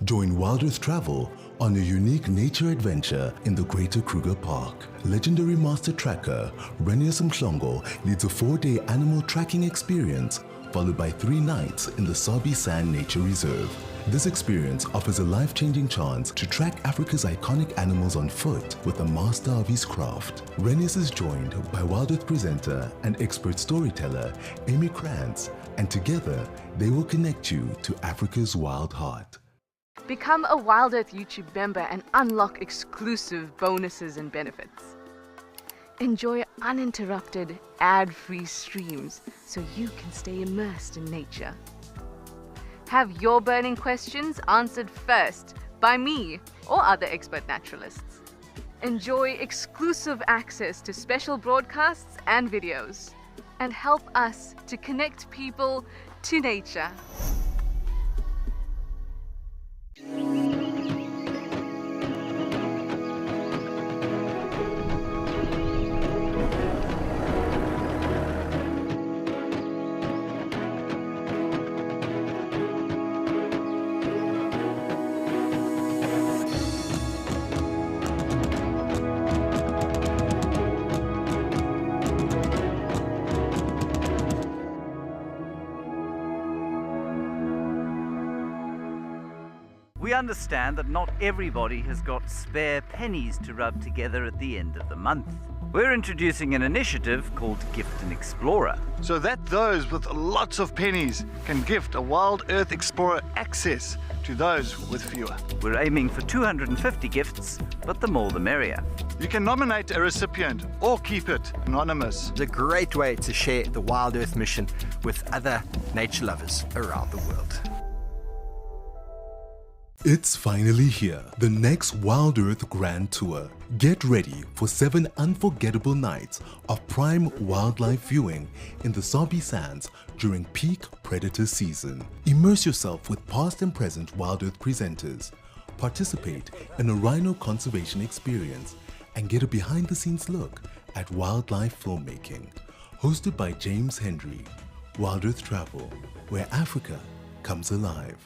Join Wild Earth Travel on a unique nature adventure in the Greater Kruger Park. Legendary master tracker Renius Mhlongo leads a 4-day animal tracking experience followed by 3 nights in the Sabi Sand Nature Reserve. This experience offers a life-changing chance to track Africa's iconic animals on foot with a master of his craft. Renius is joined by Wild Earth presenter and expert storyteller Amy Krantz, and together they will connect you to Africa's wild heart. Become a Wild Earth YouTube member and unlock exclusive bonuses and benefits. Enjoy uninterrupted, ad-free streams so you can stay immersed in nature. Have your burning questions answered first by me or other expert naturalists. Enjoy exclusive access to special broadcasts and videos, and help us to connect people to nature. We understand that not everybody has got spare pennies to rub together at the end of the month. We're introducing an initiative called Gift an Explorer. So that those with lots of pennies can gift a Wild Earth Explorer access to those with fewer. We're aiming for 250 gifts, but the more the merrier. You can nominate a recipient or keep it anonymous. It's a great way to share the Wild Earth mission with other nature lovers around the world. It's finally here, the next Wild Earth Grand Tour. Get ready for 7 unforgettable nights of prime wildlife viewing in the Sabi Sands during peak predator season. Immerse yourself with past and present Wild Earth presenters, participate in a rhino conservation experience, and get a behind-the-scenes look at wildlife filmmaking. Hosted by James Hendry, Wild Earth Travel, where Africa comes alive.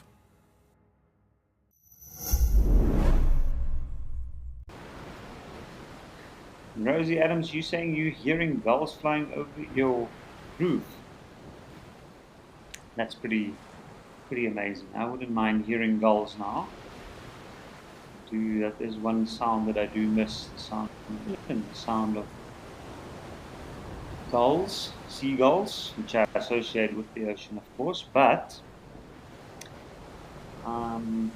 Rosie Adams, you saying you're hearing gulls flying over your roof? That's pretty amazing. I wouldn't mind hearing gulls now. That is one sound that I do miss, the sound of gulls, seagulls, which I associate with the ocean, of course. But one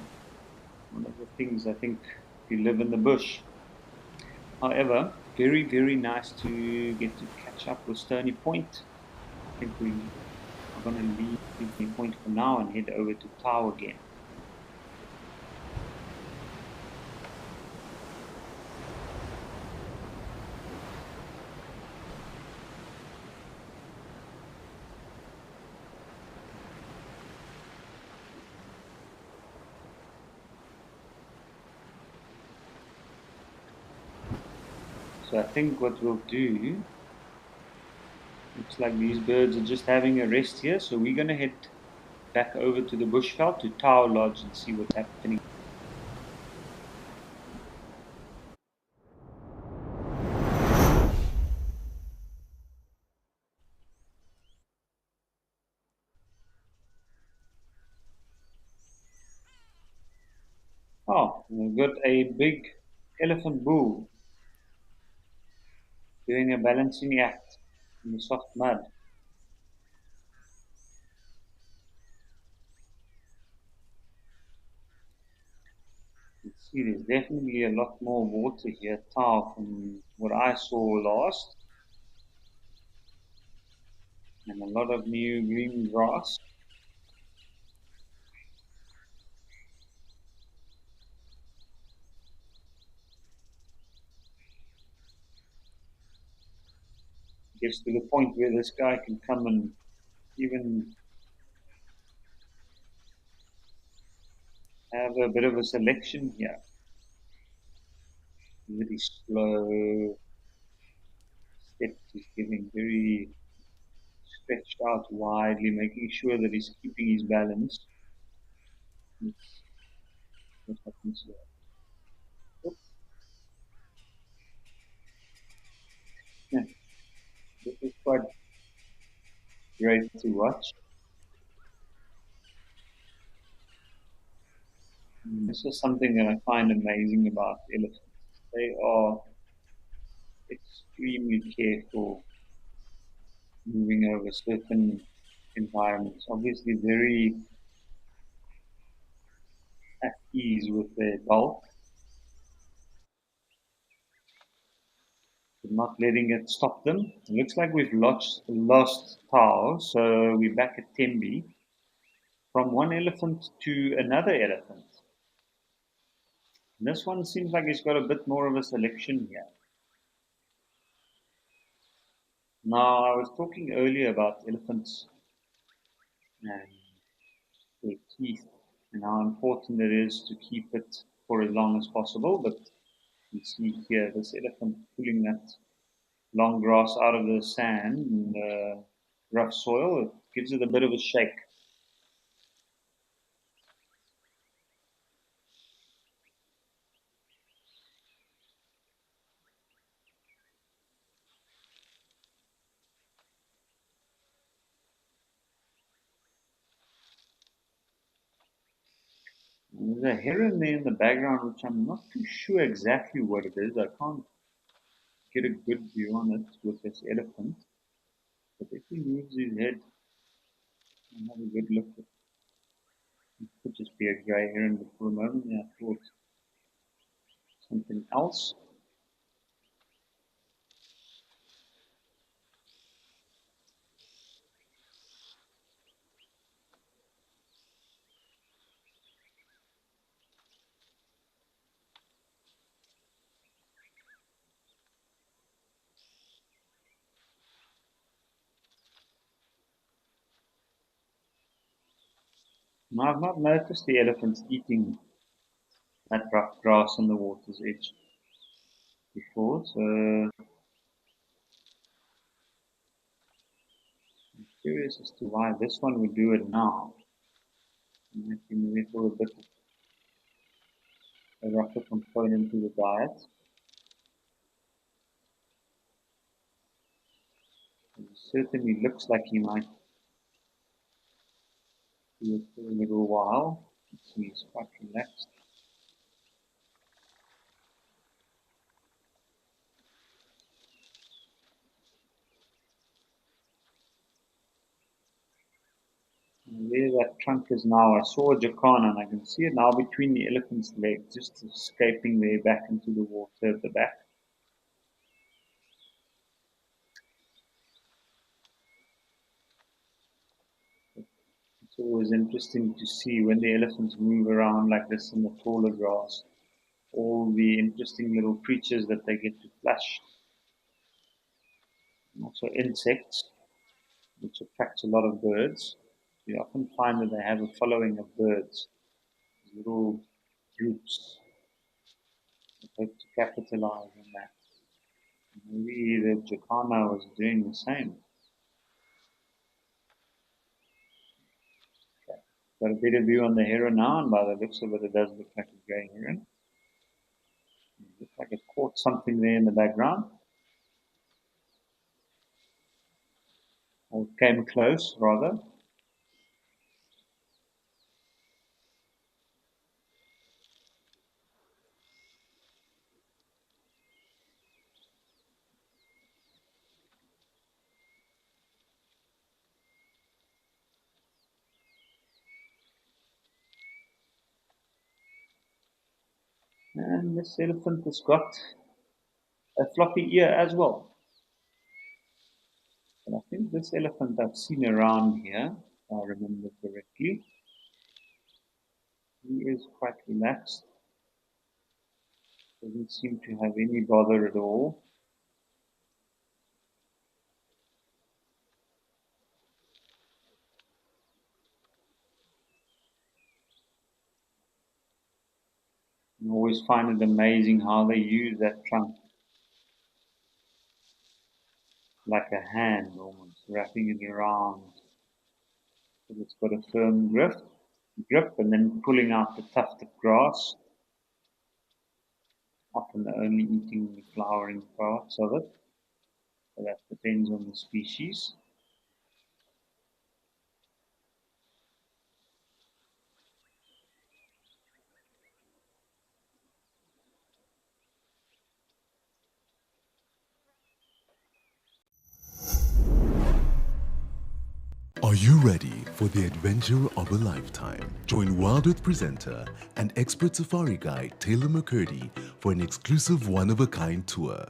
of the things, I think, if you live in the bush. However, very, very nice to get to catch up with Stony Point. I think we are going to leave Stony Point for now and head over to Tau again. So I think what we'll do, looks like these birds are just having a rest here, so we're going to head back over to the bushveld, to Tower Lodge, and see what's happening. Oh, we've got a big elephant bull doing a balancing act in the soft mud. You can see there's definitely a lot more water here at Tau from what I saw last. And a lot of new green grass. Gets to the point where this guy can come and even have a bit of a selection here. Very slow steps, he's giving very stretched out widely, making sure that he's keeping his balance. What happens here? Oops. Yeah. This is quite great to watch. This is something that I find amazing about elephants. They are extremely careful moving over certain environments. Obviously very at ease with their bulk, but not letting it stop them. It looks like we've lost Tau, so we're back at Tembi. from one elephant to another elephant. And this one seems like he's got a bit more of a selection here. Now, I was talking earlier about elephants and their teeth and how important it is to keep it for as long as possible. But you see here, this elephant pulling that long grass out of the sand and the rough soil, it gives it a bit of a shake. There's a heron there in the background, which I'm not too sure exactly what it is. I can't get a good view on it with this elephant. But if he moves his head, I'll have a good look at it. It could just be a grey heron, but for a moment I thought something else. Now, I've not noticed the elephants eating that rough grass on the water's edge before, so I'm curious as to why this one would do it now. It might be maybe for a bit of a rougher component to the diet. It certainly looks like he might do it for a little while. He's quite relaxed. And where that trunk is now, I saw a jacana and I can see it now between the elephant's legs, just escaping there back into the water at the back. It's always interesting to see when the elephants move around like this in the taller grass, all the interesting little creatures that they get to flush. And also insects, which attracts a lot of birds. You often find that they have a following of birds, little groups that hope to capitalize on that. Maybe the jacana was doing the same. Okay. Got a better view on the heron now, and by the looks of it, it does look like a grey heron. It looks like it caught something there in the background. Or came close, rather. And this elephant has got a floppy ear as well. And I think this elephant I've seen around here, if I remember correctly. He is quite relaxed. Doesn't seem to have any bother at all. I always find it amazing how they use that trunk. Like a hand almost, wrapping it around. So it's got a firm grip, and then pulling out the tuft of grass. Often they're only eating the flowering parts of it. So that depends on the species. Are you ready for the adventure of a lifetime? Join Wild Earth presenter and expert safari guide Taylor McCurdy for an exclusive one-of-a-kind tour.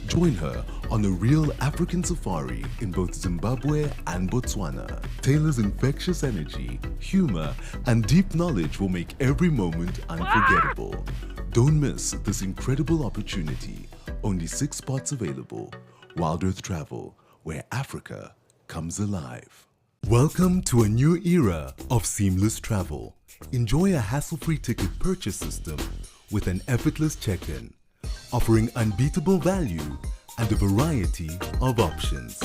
Join her on a real African safari in both Zimbabwe and Botswana. Taylor's infectious energy, humor, and deep knowledge will make every moment unforgettable. Don't miss this incredible opportunity. Only 6 spots available. Wild Earth Travel, where Africa comes alive. Welcome to a new era of seamless travel. Enjoy a hassle-free ticket purchase system with an effortless check-in, offering unbeatable value and a variety of options.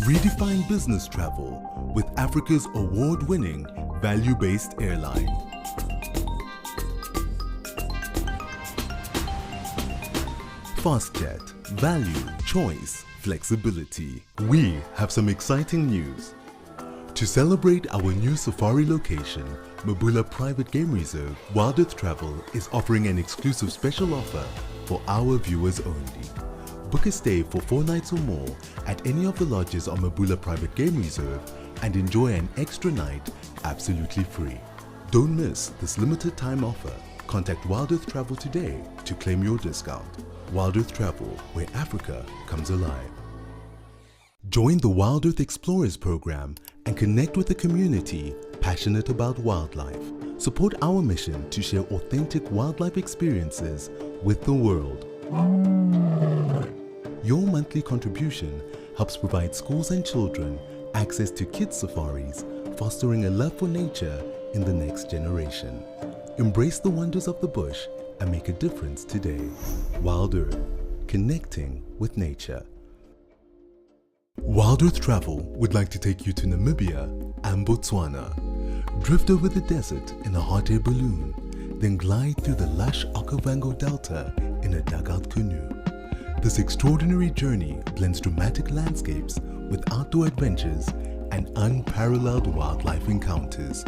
Redefine business travel with Africa's award-winning value-based airline. FastJet, value, choice, flexibility. We have some exciting news. To celebrate our new safari location, Mabula Private Game Reserve, Wild Earth Travel is offering an exclusive special offer for our viewers only. Book a stay for 4 nights or more at any of the lodges on Mabula Private Game Reserve and enjoy an extra night absolutely free. Don't miss this limited time offer. Contact Wild Earth Travel today to claim your discount. Wild Earth Travel, where Africa comes alive. Join the Wild Earth Explorers program and connect with a community passionate about wildlife. Support our mission to share authentic wildlife experiences with the world. Your monthly contribution helps provide schools and children access to kids' safaris, fostering a love for nature in the next generation. Embrace the wonders of the bush and make a difference today. Wild Earth, connecting with nature. Wild Earth Travel would like to take you to Namibia and Botswana. Drift over the desert in a hot air balloon, then glide through the lush Okavango Delta in a dugout canoe. This extraordinary journey blends dramatic landscapes with outdoor adventures and unparalleled wildlife encounters.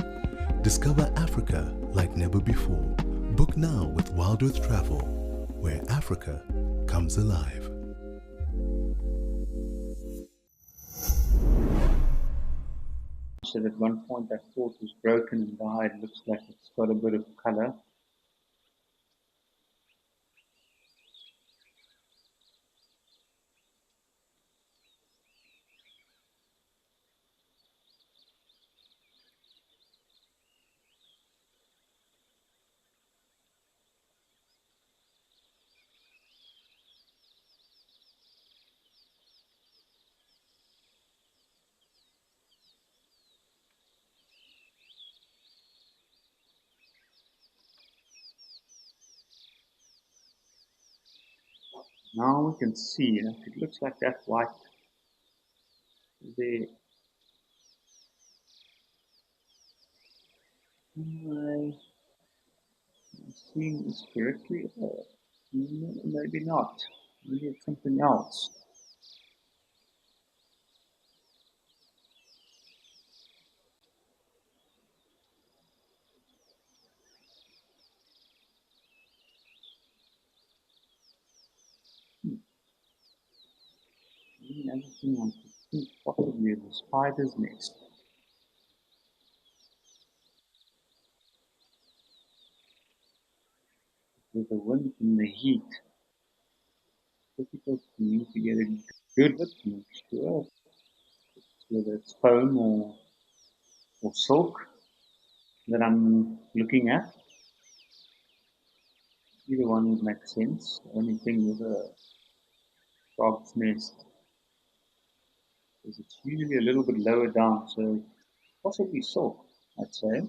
Discover Africa like never before. Book now with Wild Earth Travel, where Africa comes alive. So at one point I thought was broken and died. Looks like it's got a bit of color. Now we can see it looks like that white there. Am I seeing this correctly? Maybe not. Maybe it's something else. Another thing I think possibly is a spider's nest. With the wind and the heat, it's difficult for me to get a good look to make sure whether it's foam or silk that I'm looking at. Either one would make sense. The only thing with a frog's nest is it's usually a little bit lower down, so possibly silk, I'd say.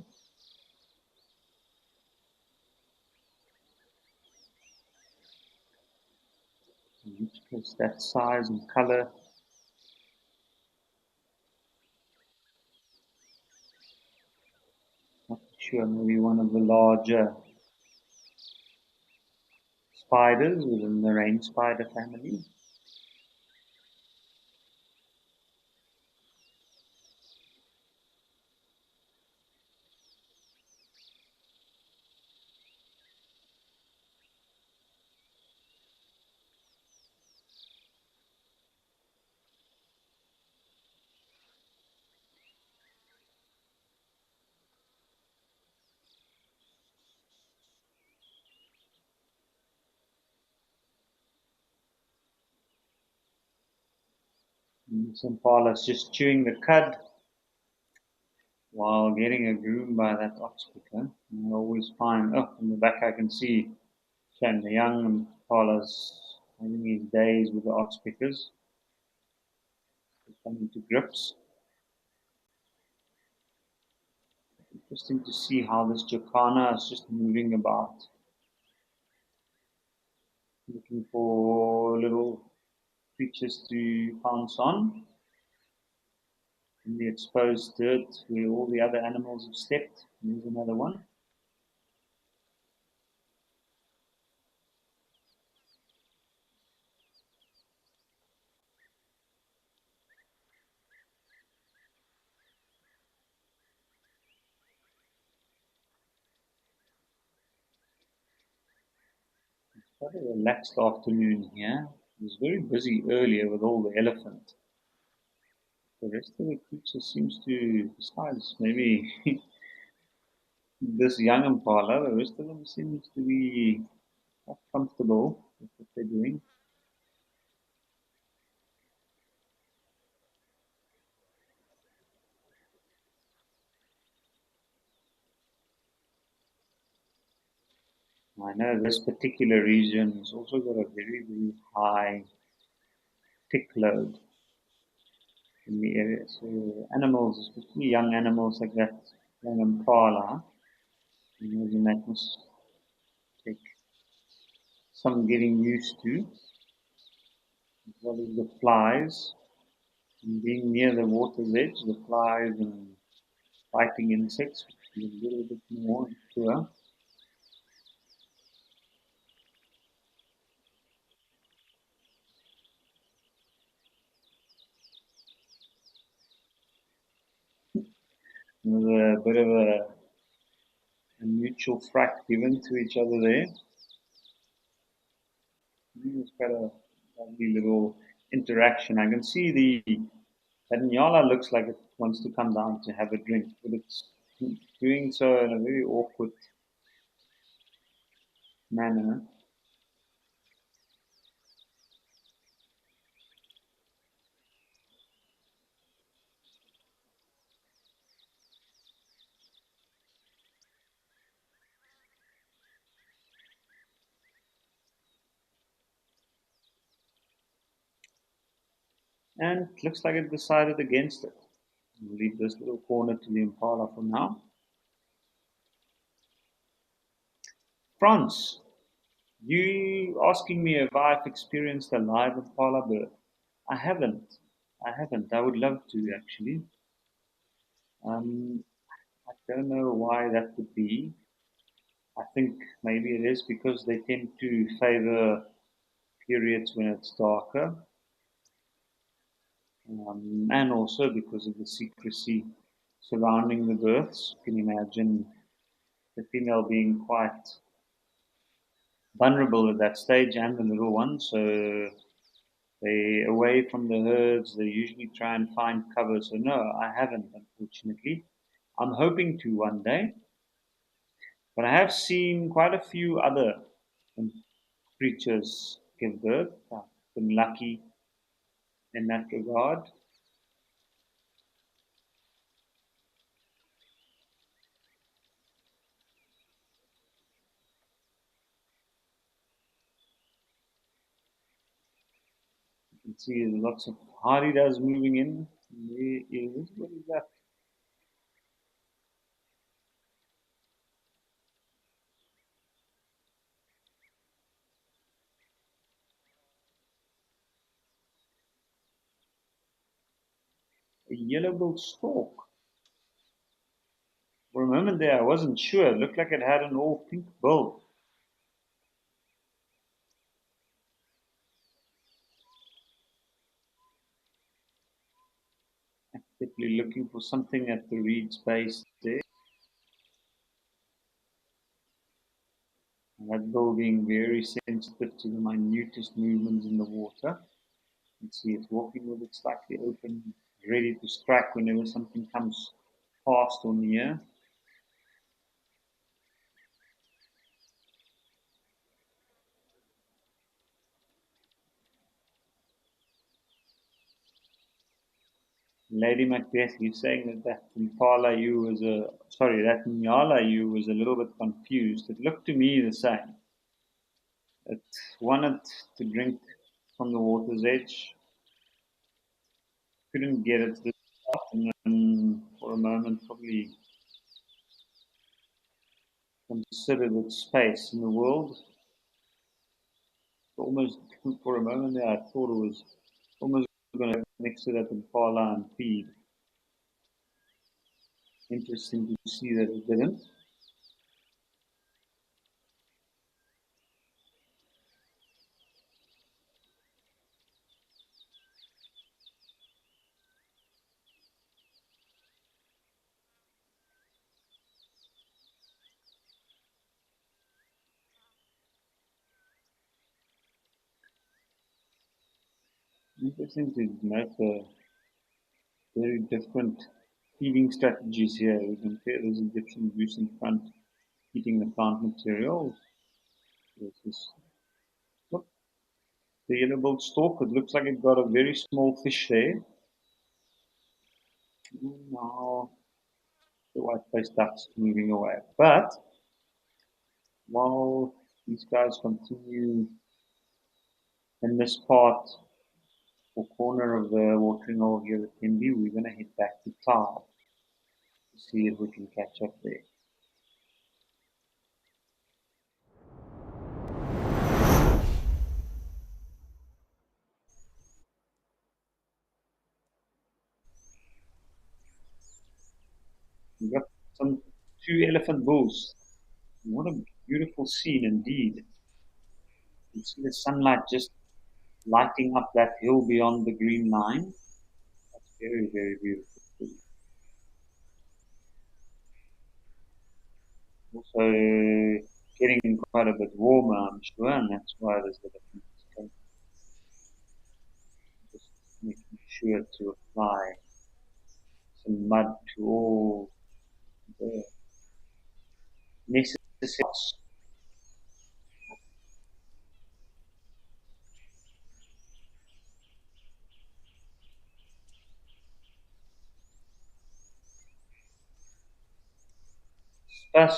In which case that size and color not sure, maybe one of the larger spiders within the rain spider family. And this impala's just chewing the cud while getting a groom by that oxpecker. I always find, oh, in the back I can see Shan, the young impala's having his days with the oxpeckers. He's coming to grips. Interesting to see how this jacana is just moving about, looking for little creatures to pounce on in the exposed dirt where all the other animals have stepped. Here's another one. It's quite a relaxed afternoon here. It was very busy earlier with all the elephant. The rest of the creature seems to, besides maybe this young impala, the rest of them seems to be quite comfortable with what they're doing. I know this particular region has also got a very, very high tick load in the area. So animals, especially young animals like that, young impala, I imagine that must take some getting used to, as well as the flies. And being near the water's edge, the flies and biting insects is a little bit more poor. There's a bit of a mutual fright given to each other there. It's quite a lovely little interaction. I can see that Nyala looks like it wants to come down to have a drink, but it's doing so in a very awkward manner. And it looks like it decided against it. We'll leave this little corner to the impala for now. France, you asking me if I've experienced a live impala bird. I haven't. I haven't. I would love to actually. Um, I don't know why that would be. I think maybe it is because they tend to favor periods when it's darker, and also because of the secrecy surrounding the births. You can imagine the female being quite vulnerable at that stage and the little one, so they away from the herds, they usually try and find cover. So no, I haven't, unfortunately. I'm hoping to one day, but I have seen quite a few other creatures give birth. I've been lucky in that regard. You can see lots of haridas moving in. There is, what is that? A yellow-billed stork. For a moment there, I wasn't sure. It looked like it had an all pink bill. Actively looking for something at the reed's base there. And that bill being very sensitive to the minutest movements in the water. You can see it's walking with it slightly open, ready to strike whenever something comes past or near. Lady Macbeth, you're saying that Impala you was that Nyala you was a little bit confused. It looked to me the same. It wanted to drink from the water's edge, couldn't get it to the top, and then for a moment probably considered its space in the world. Almost for a moment there, I thought it was almost going to next to that Impala and feed. Interesting to see that it didn't. Interesting to note the very different feeding strategies here. We compare those Egyptian goose in front eating the plant material versus look, the yellow-billed stork. It looks like it got a very small fish there. Now the white-faced duck's moving away. But while these guys continue in this part or corner of the watering hole here at Tenby, we're going to head back to Cloud to see if we can catch up there. We've got two elephant bulls. What a beautiful scene indeed. You see the sunlight just lighting up that hill beyond the green line. That's very, very beautiful. Also getting quite a bit warmer, I'm sure, and that's why there's the difference. Just making sure to apply some mud to all the necessary spots.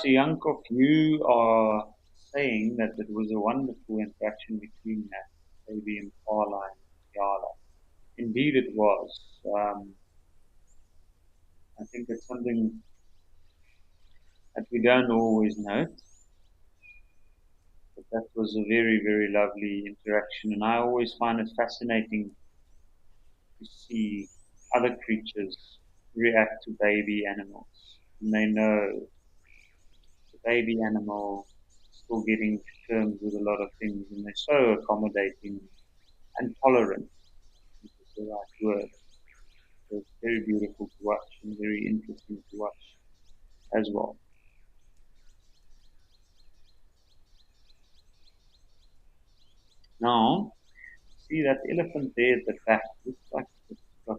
Yankov, you are saying that it was a wonderful interaction between that baby Impala and Yala. Indeed it was. I think it's something that we don't always note. But that was a very, very lovely interaction, and I always find it fascinating to see other creatures react to baby animals. And they know the baby animal is still getting to terms with a lot of things, and they're so accommodating and tolerant, which is the right word. So it's very beautiful to watch and very interesting to watch as well. Now, see that elephant there at the back looks like it's got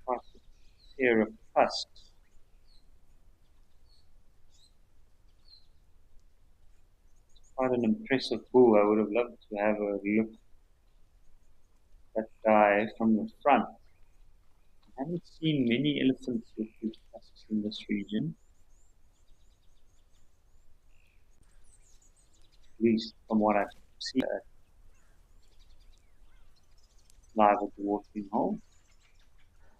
quite a pair of tusks. Quite an impressive bull. I would have loved to have a look at that guy from the front. I haven't seen many elephants with big tusks in this region. At least from what I've seen live at the watering hole.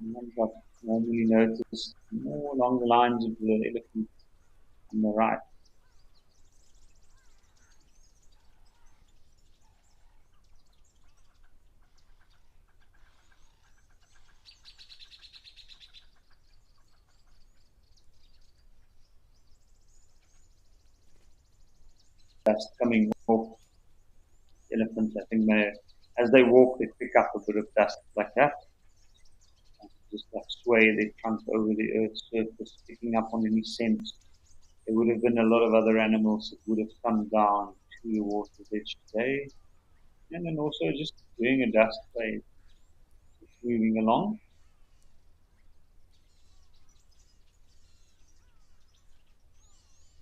And ones I've normally noticed more along the lines of the elephant on the right. Dust coming off elephants. I think as they walk, they pick up a bit of dust like that. Just like sway their trunk over the earth's surface, picking up on any scent. There would have been a lot of other animals that would have come down to the water's edge today. And then also just doing a dust wave, just moving along.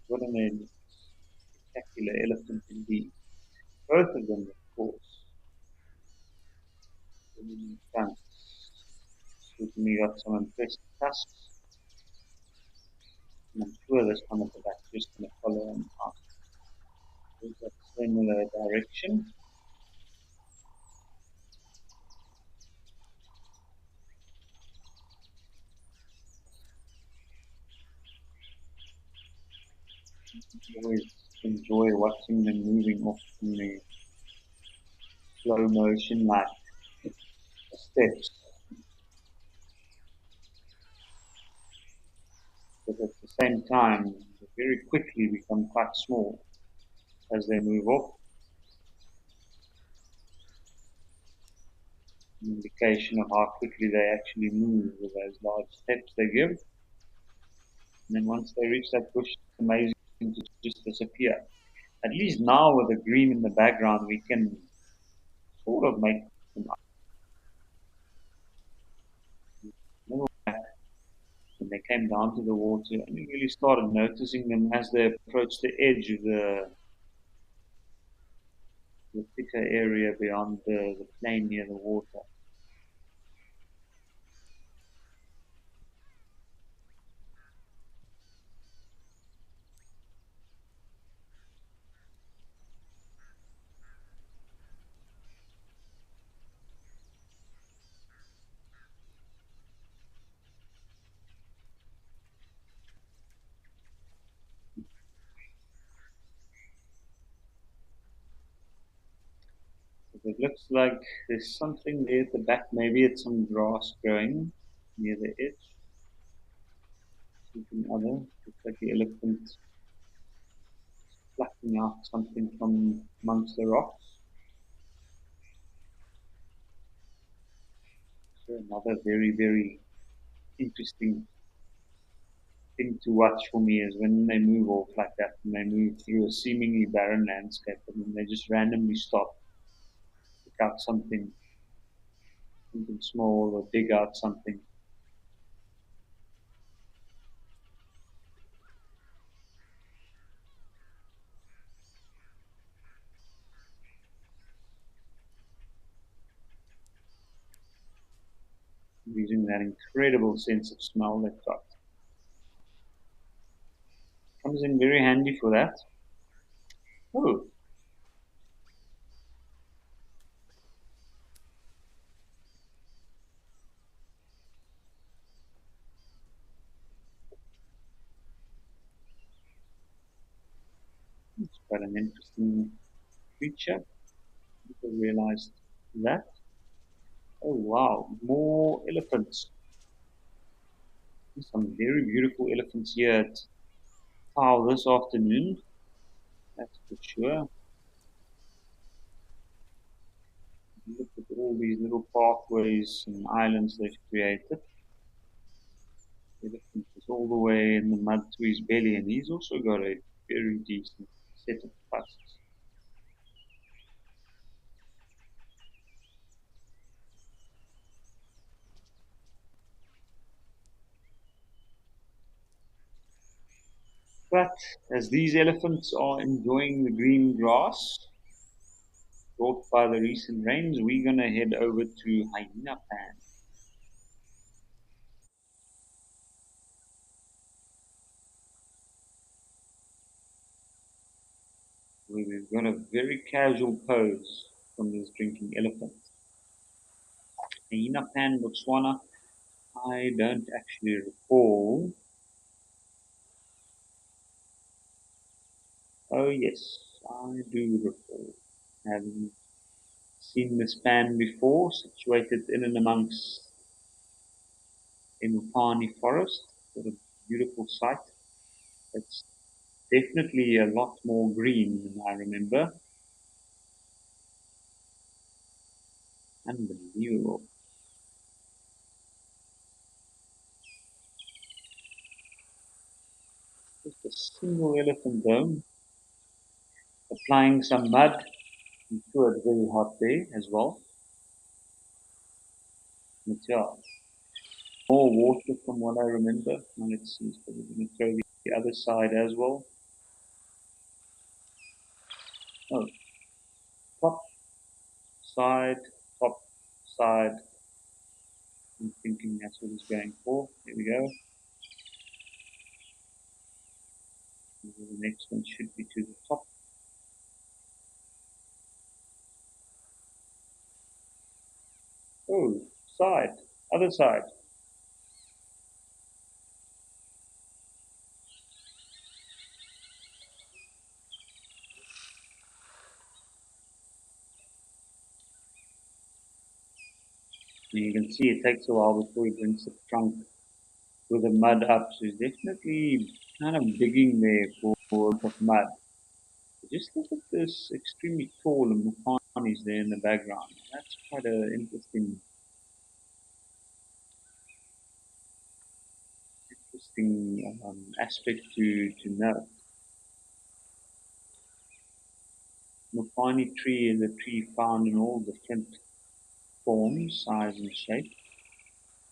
What an spectacular elephant indeed. Both of them, of course. Certainly got some impressive tusks. And I'm sure this one at the back is just going to follow him out. There's that similar direction. I always enjoy watching them moving off in the slow motion like steps. But at the same time, they very quickly become quite small as they move off. An indication of how quickly they actually move with those large steps they give. And then once they reach that bush, it's amazing to just disappear. At least now with the green in the background, we can sort of make them out. When they came down to the water, and we really started noticing them as they approached the edge of the thicker area beyond the plain near the water. It looks like there's something there at the back. Maybe it's some grass growing near the edge. Something other. Looks like the elephant plucking out something from amongst the rocks. So another very, very interesting thing to watch for me is when they move off like that, and they move through a seemingly barren landscape, and then they just randomly stop, pick out something small, or dig out something. Using that incredible sense of smell they've got. Comes in very handy for that. Oh, it's quite an interesting creature. People realized that. Oh wow, more elephants. Some very beautiful elephants here at Tau this afternoon. That's for sure. Look at all these little pathways and islands they've created. The elephant is all the way in the mud to his belly, and he's also got a very decent set of tusks. But as these elephants are enjoying the green grass brought by the recent rains, we're going to head over to Hyena Pan. Where we've got a very casual pose from this drinking elephant. Hyena Pan, Botswana, I don't actually recall. Oh yes, I do recall having seen this pan before, situated in and amongst Emopani forest. What a beautiful sight. It's definitely a lot more green than I remember. Unbelievable. Just a single elephant though, applying some mud. I'm sure it's very hot there as well. But yeah, more water from what I remember. Now let's see, so we're going to throw the other side as well. Oh, top, side, top, side. I'm thinking that's what it's going for. There we go. The next one should be to the top. Oh, side, other side. And you can see it takes a while before he brings the trunk with the mud up. So he's definitely kind of digging there for a lump of mud. But just look at this extremely tall Mufani's there in the background. That's quite an interesting aspect to note. Mufani tree is a tree found in all different forms, size, and shape.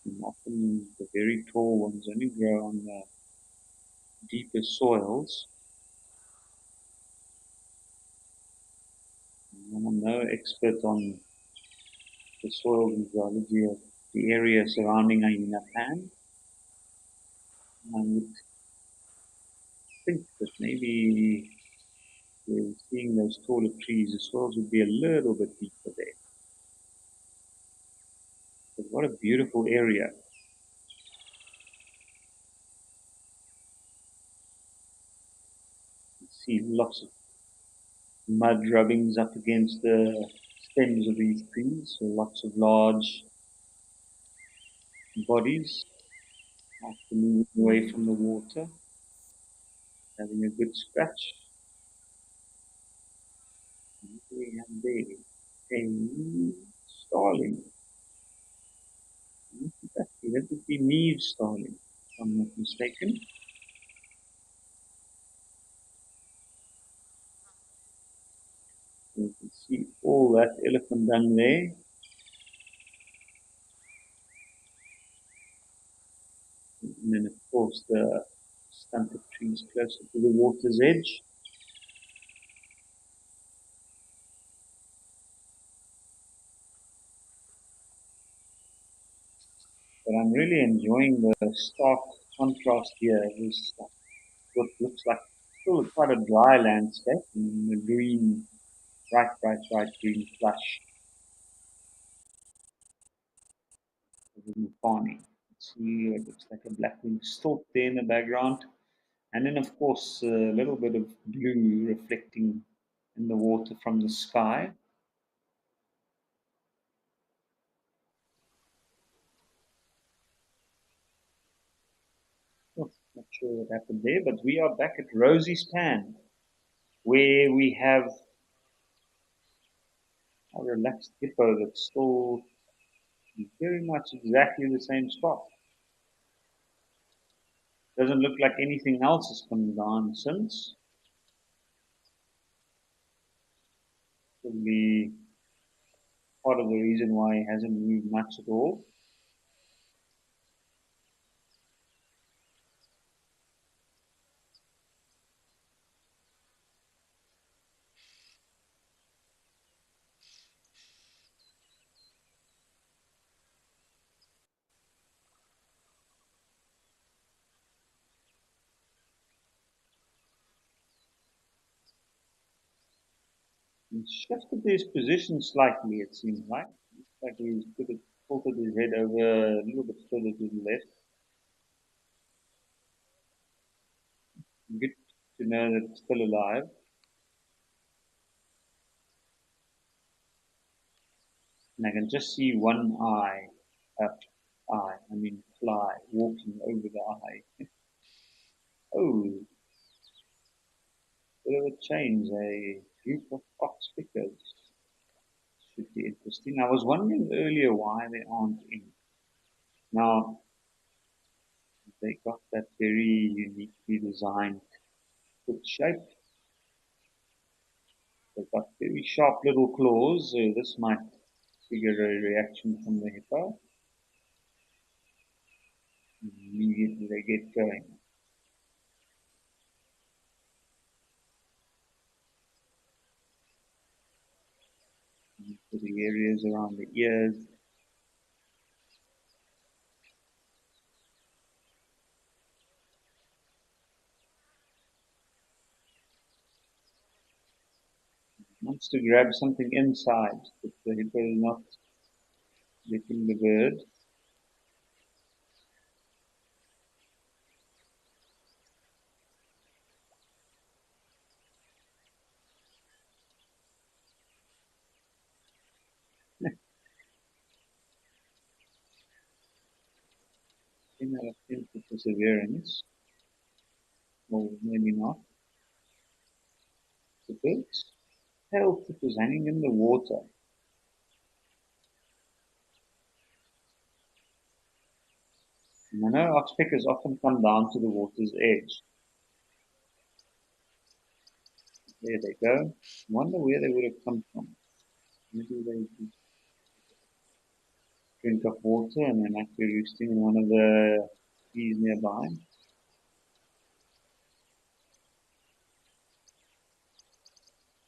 And often the very tall ones only grow on the deeper soils. I'm no expert on the soil and geology of the area surrounding Ayunapan. I would think that maybe we're seeing those taller trees, the soils would be a little bit deeper there. But what a beautiful area. You see lots of mud rubbings up against the stems of these trees, so lots of large bodies after moving away from the water, having a good scratch. And we have there a starling. That would be Neve starling, if I'm not mistaken. You can see all that elephant dung there. And then, of course, the stunted trees closer to the water's edge. But I'm really enjoying the stark contrast here. This what looks like still quite a dry landscape, and the green, bright green flush of the Mufani. See, it looks like a black-winged stork there in the background. And then, of course, a little bit of blue reflecting in the water from the sky. Oh, not sure what happened there, but we are back at Rosie's Pan, where we have a relaxed hippo that's still very much exactly the same spot. Doesn't look like anything else has come down since. Probably part of the reason why he hasn't moved much at all. He's shifted his position slightly, it seems like. Looks like he's tilted his head over a little bit further to the left. Good to know that it's still alive. And I can just see one eye, fly, walking over the eye. Oh, bit of a change, a group of fox pickers. Should be interesting. I was wondering earlier why they aren't in. Now, they got that very uniquely designed foot shape. They've got very sharp little claws, so this might trigger a reaction from the hippo. Immediately they get going. For the areas around the ears. Wants to grab something inside, but the hippo is not letting the bird. Out of 10 for perseverance, or maybe not. The bird's tail tip is hanging in the water. And I know oxpeckers often come down to the water's edge. There they go. I wonder where they would have come from. Maybe they drink of water and then actually roosting in one of the trees nearby.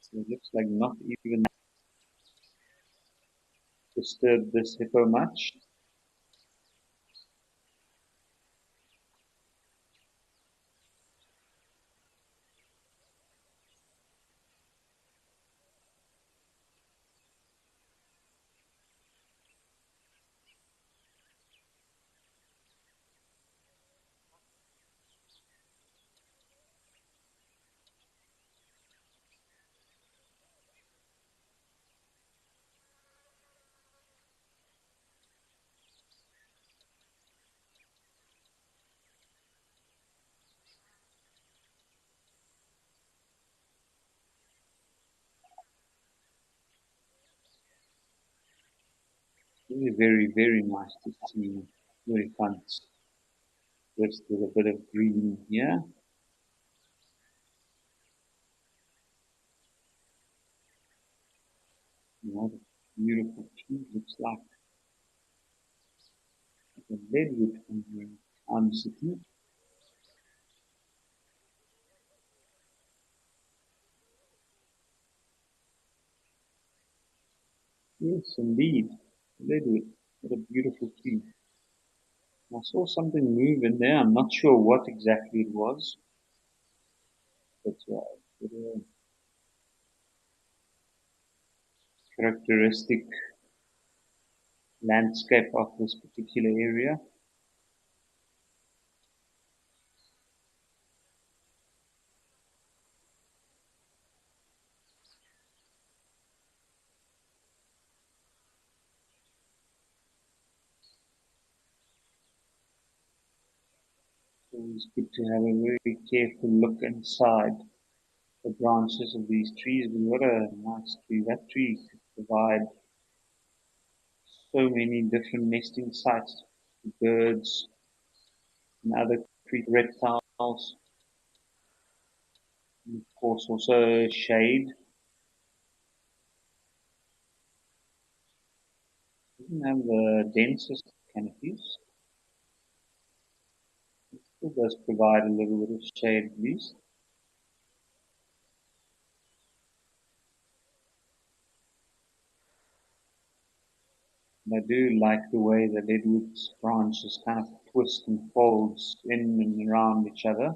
So it looks like not even disturb this hippo much. Really very, very nice to see elephants with a bit of green here. What a beautiful tree. Looks like a redwood from where I'm sitting. Yes, indeed. Redwood. What a beautiful tree. I saw something move in there. I'm not sure what exactly it was. But a characteristic landscape of this particular area. It's always good to have a very careful look inside the branches of these trees. But what a nice tree. That tree could provide so many different nesting sites for birds and other creature reptiles. And of course, also shade. Doesn't have the densest canopies. It still does provide a little bit of shade at least. And I do like the way the redwood branches kind of twist and folds in and around each other.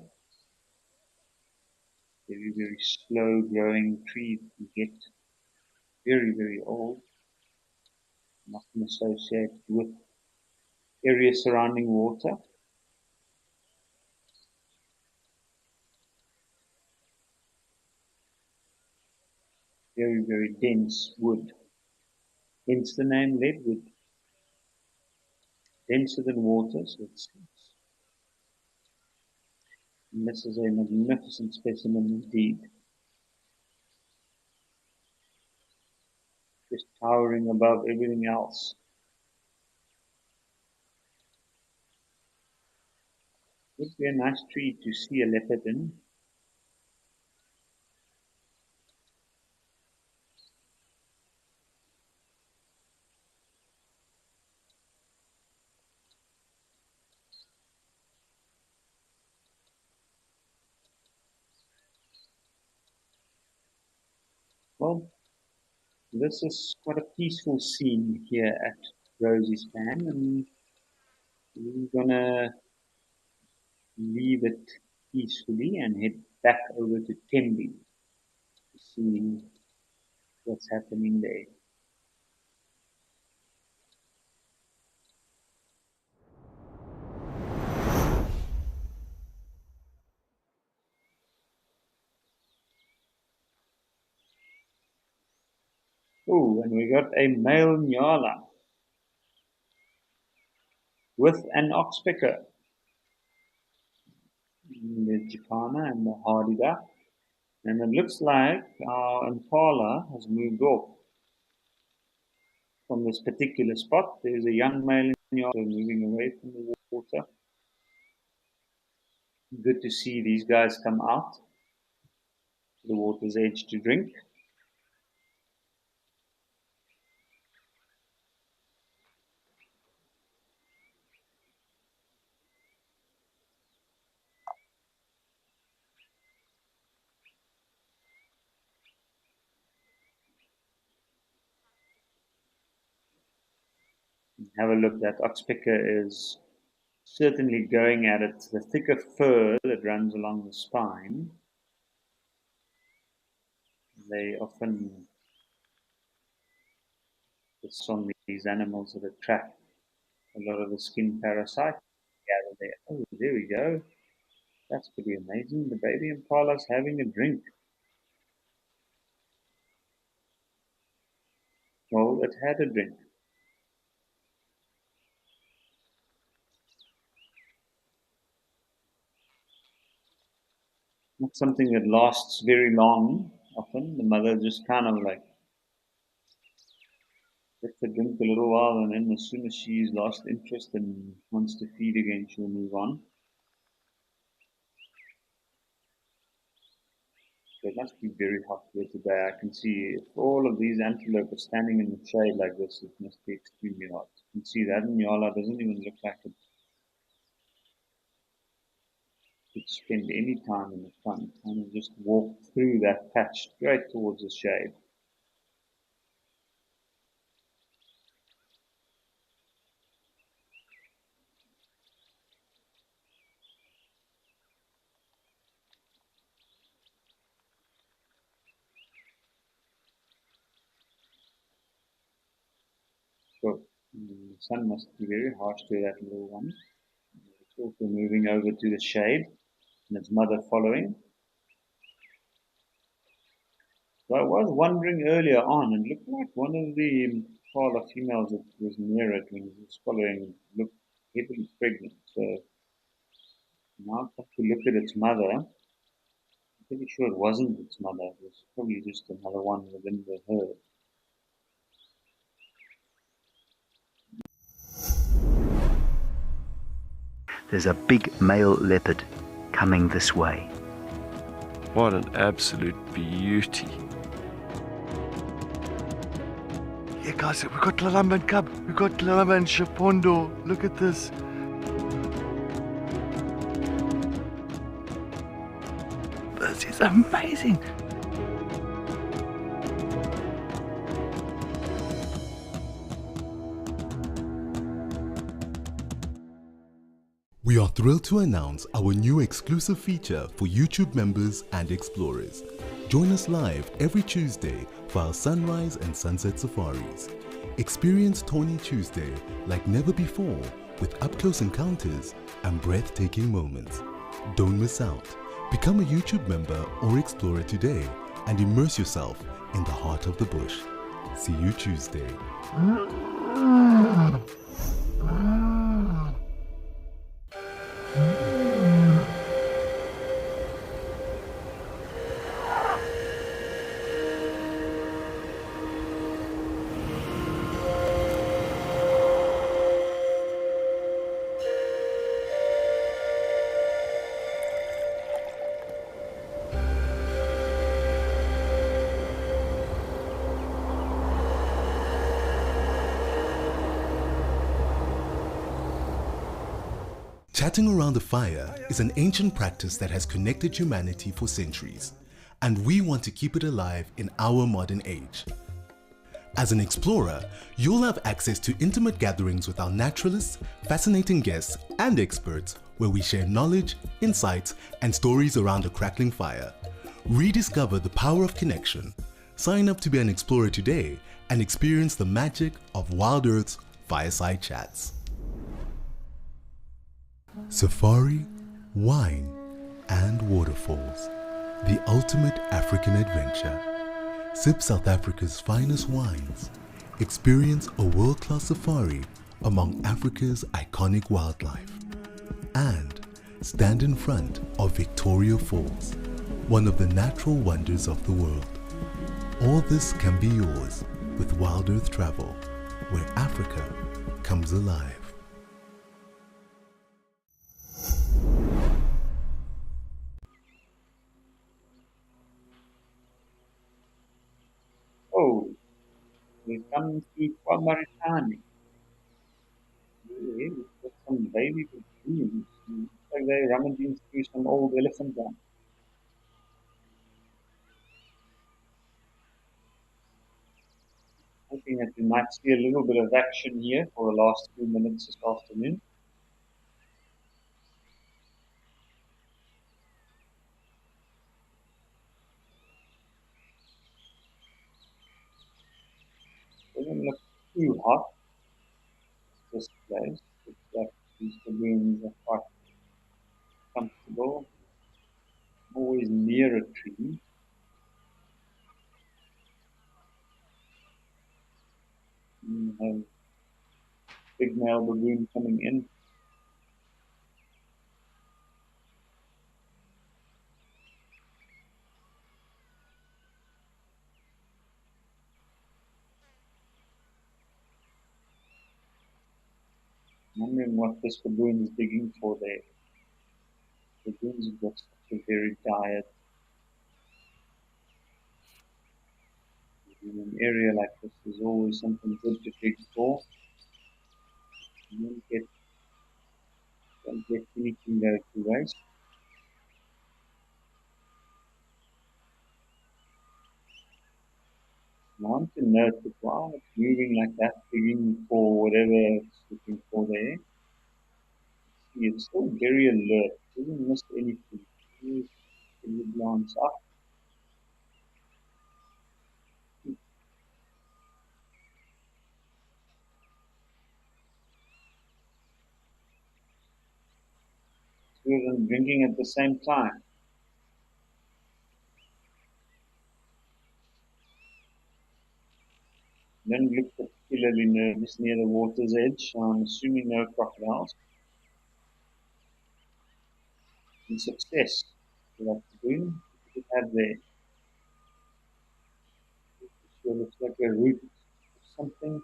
Very, very slow growing tree can get very, very old. Often associated with areas surrounding water. Very, very dense wood. Hence the name redwood. Denser than water, so it's. And this is a magnificent specimen indeed. Just towering above everything else. Would be a nice tree to see a leopard in. Well, this is quite a peaceful scene here at Rosie's Fan, and we're gonna leave it peacefully and head back over to Tembe to see what's happening there. Oh, and we got a male nyala with an oxpecker. The Chicana and the hardy duck. And it looks like our impala has moved off from this particular spot. There's a young male nyala moving away from the water. Good to see these guys come out to the water's edge to drink. Have a look, that oxpecker is certainly going at it. The thicker fur that runs along the spine, they often, it's on these animals that attract a lot of the skin parasites gather there. Oh, there we go. That's pretty amazing. The baby impala's having a drink. Well, it had a drink. Not something that lasts very long. Often the mother just kind of like lets her drink a little while, and then as soon as she's lost interest and wants to feed again, she'll move on. So it must be very hot here today. I can see if all of these antelope are standing in the shade like this, it must be extremely hot. You can see that nyala doesn't even look like it could spend any time in the sun. Kind of just walk through that patch straight towards the shade. So the sun must be very harsh to that little one. It's also moving over to the shade, and its mother following. So I was wondering earlier on, and looked like one of the impala females that was near it when it was following looked heavily pregnant. So now I've got to look at its mother. I'm pretty sure it wasn't its mother. It was probably just another one within the herd. There's a big male leopard coming this way. What an absolute beauty. Yeah, guys, we've got Lalamba and Cub. We've got Lalamba and Shapondo. Look at this. This is amazing. We are thrilled to announce our new exclusive feature for YouTube members and explorers. Join us live every Tuesday for our sunrise and sunset safaris. Experience Tawny Tuesday like never before with up-close encounters and breathtaking moments. Don't miss out. Become a YouTube member or explorer today and immerse yourself in the heart of the bush. See you Tuesday. Chatting around the fire is an ancient practice that has connected humanity for centuries, and we want to keep it alive in our modern age. As an explorer, you'll have access to intimate gatherings with our naturalists, fascinating guests, and experts where we share knowledge, insights, and stories around a crackling fire. Rediscover the power of connection. Sign up to be an explorer today and experience the magic of Wild Earth's fireside chats. Safari, wine, and waterfalls. The ultimate African adventure. Sip South Africa's finest wines. Experience a world-class safari among Africa's iconic wildlife. And stand in front of Victoria Falls, one of the natural wonders of the world. All this can be yours with Wild Earth Travel, where Africa comes alive. Oh, we've come to Kwamaritani. We've got some baby baboons. Looks like they're rummaging through some old elephant guns. Hoping that we might see a little bit of action here for the last 2 minutes this afternoon. Doesn't look too hot, this place. Looks like these baboons are quite comfortable. Always near a tree. And we have big male baboon coming in. Wondering what this baboon is digging for there. Baboons have got such a varied diet. In an area like this, there's always something good to dig for. You don't get anything there to waste. I want to note that while it's moving like that, digging for whatever it's looking for there, see it's still very alert. It doesn't miss anything. It will glance up. Two of them drinking at the same time. Don't look particularly nervous near the water's edge, so I'm assuming no crocodiles. And success for that baboon. What did it have there? It sure looks like a root or something.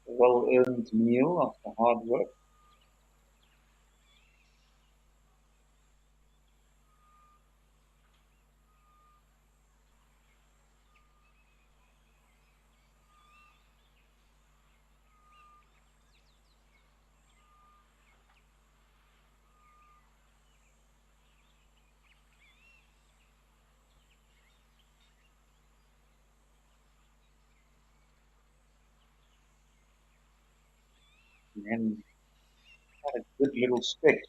A well-earned meal after hard work. And had a good little stretch.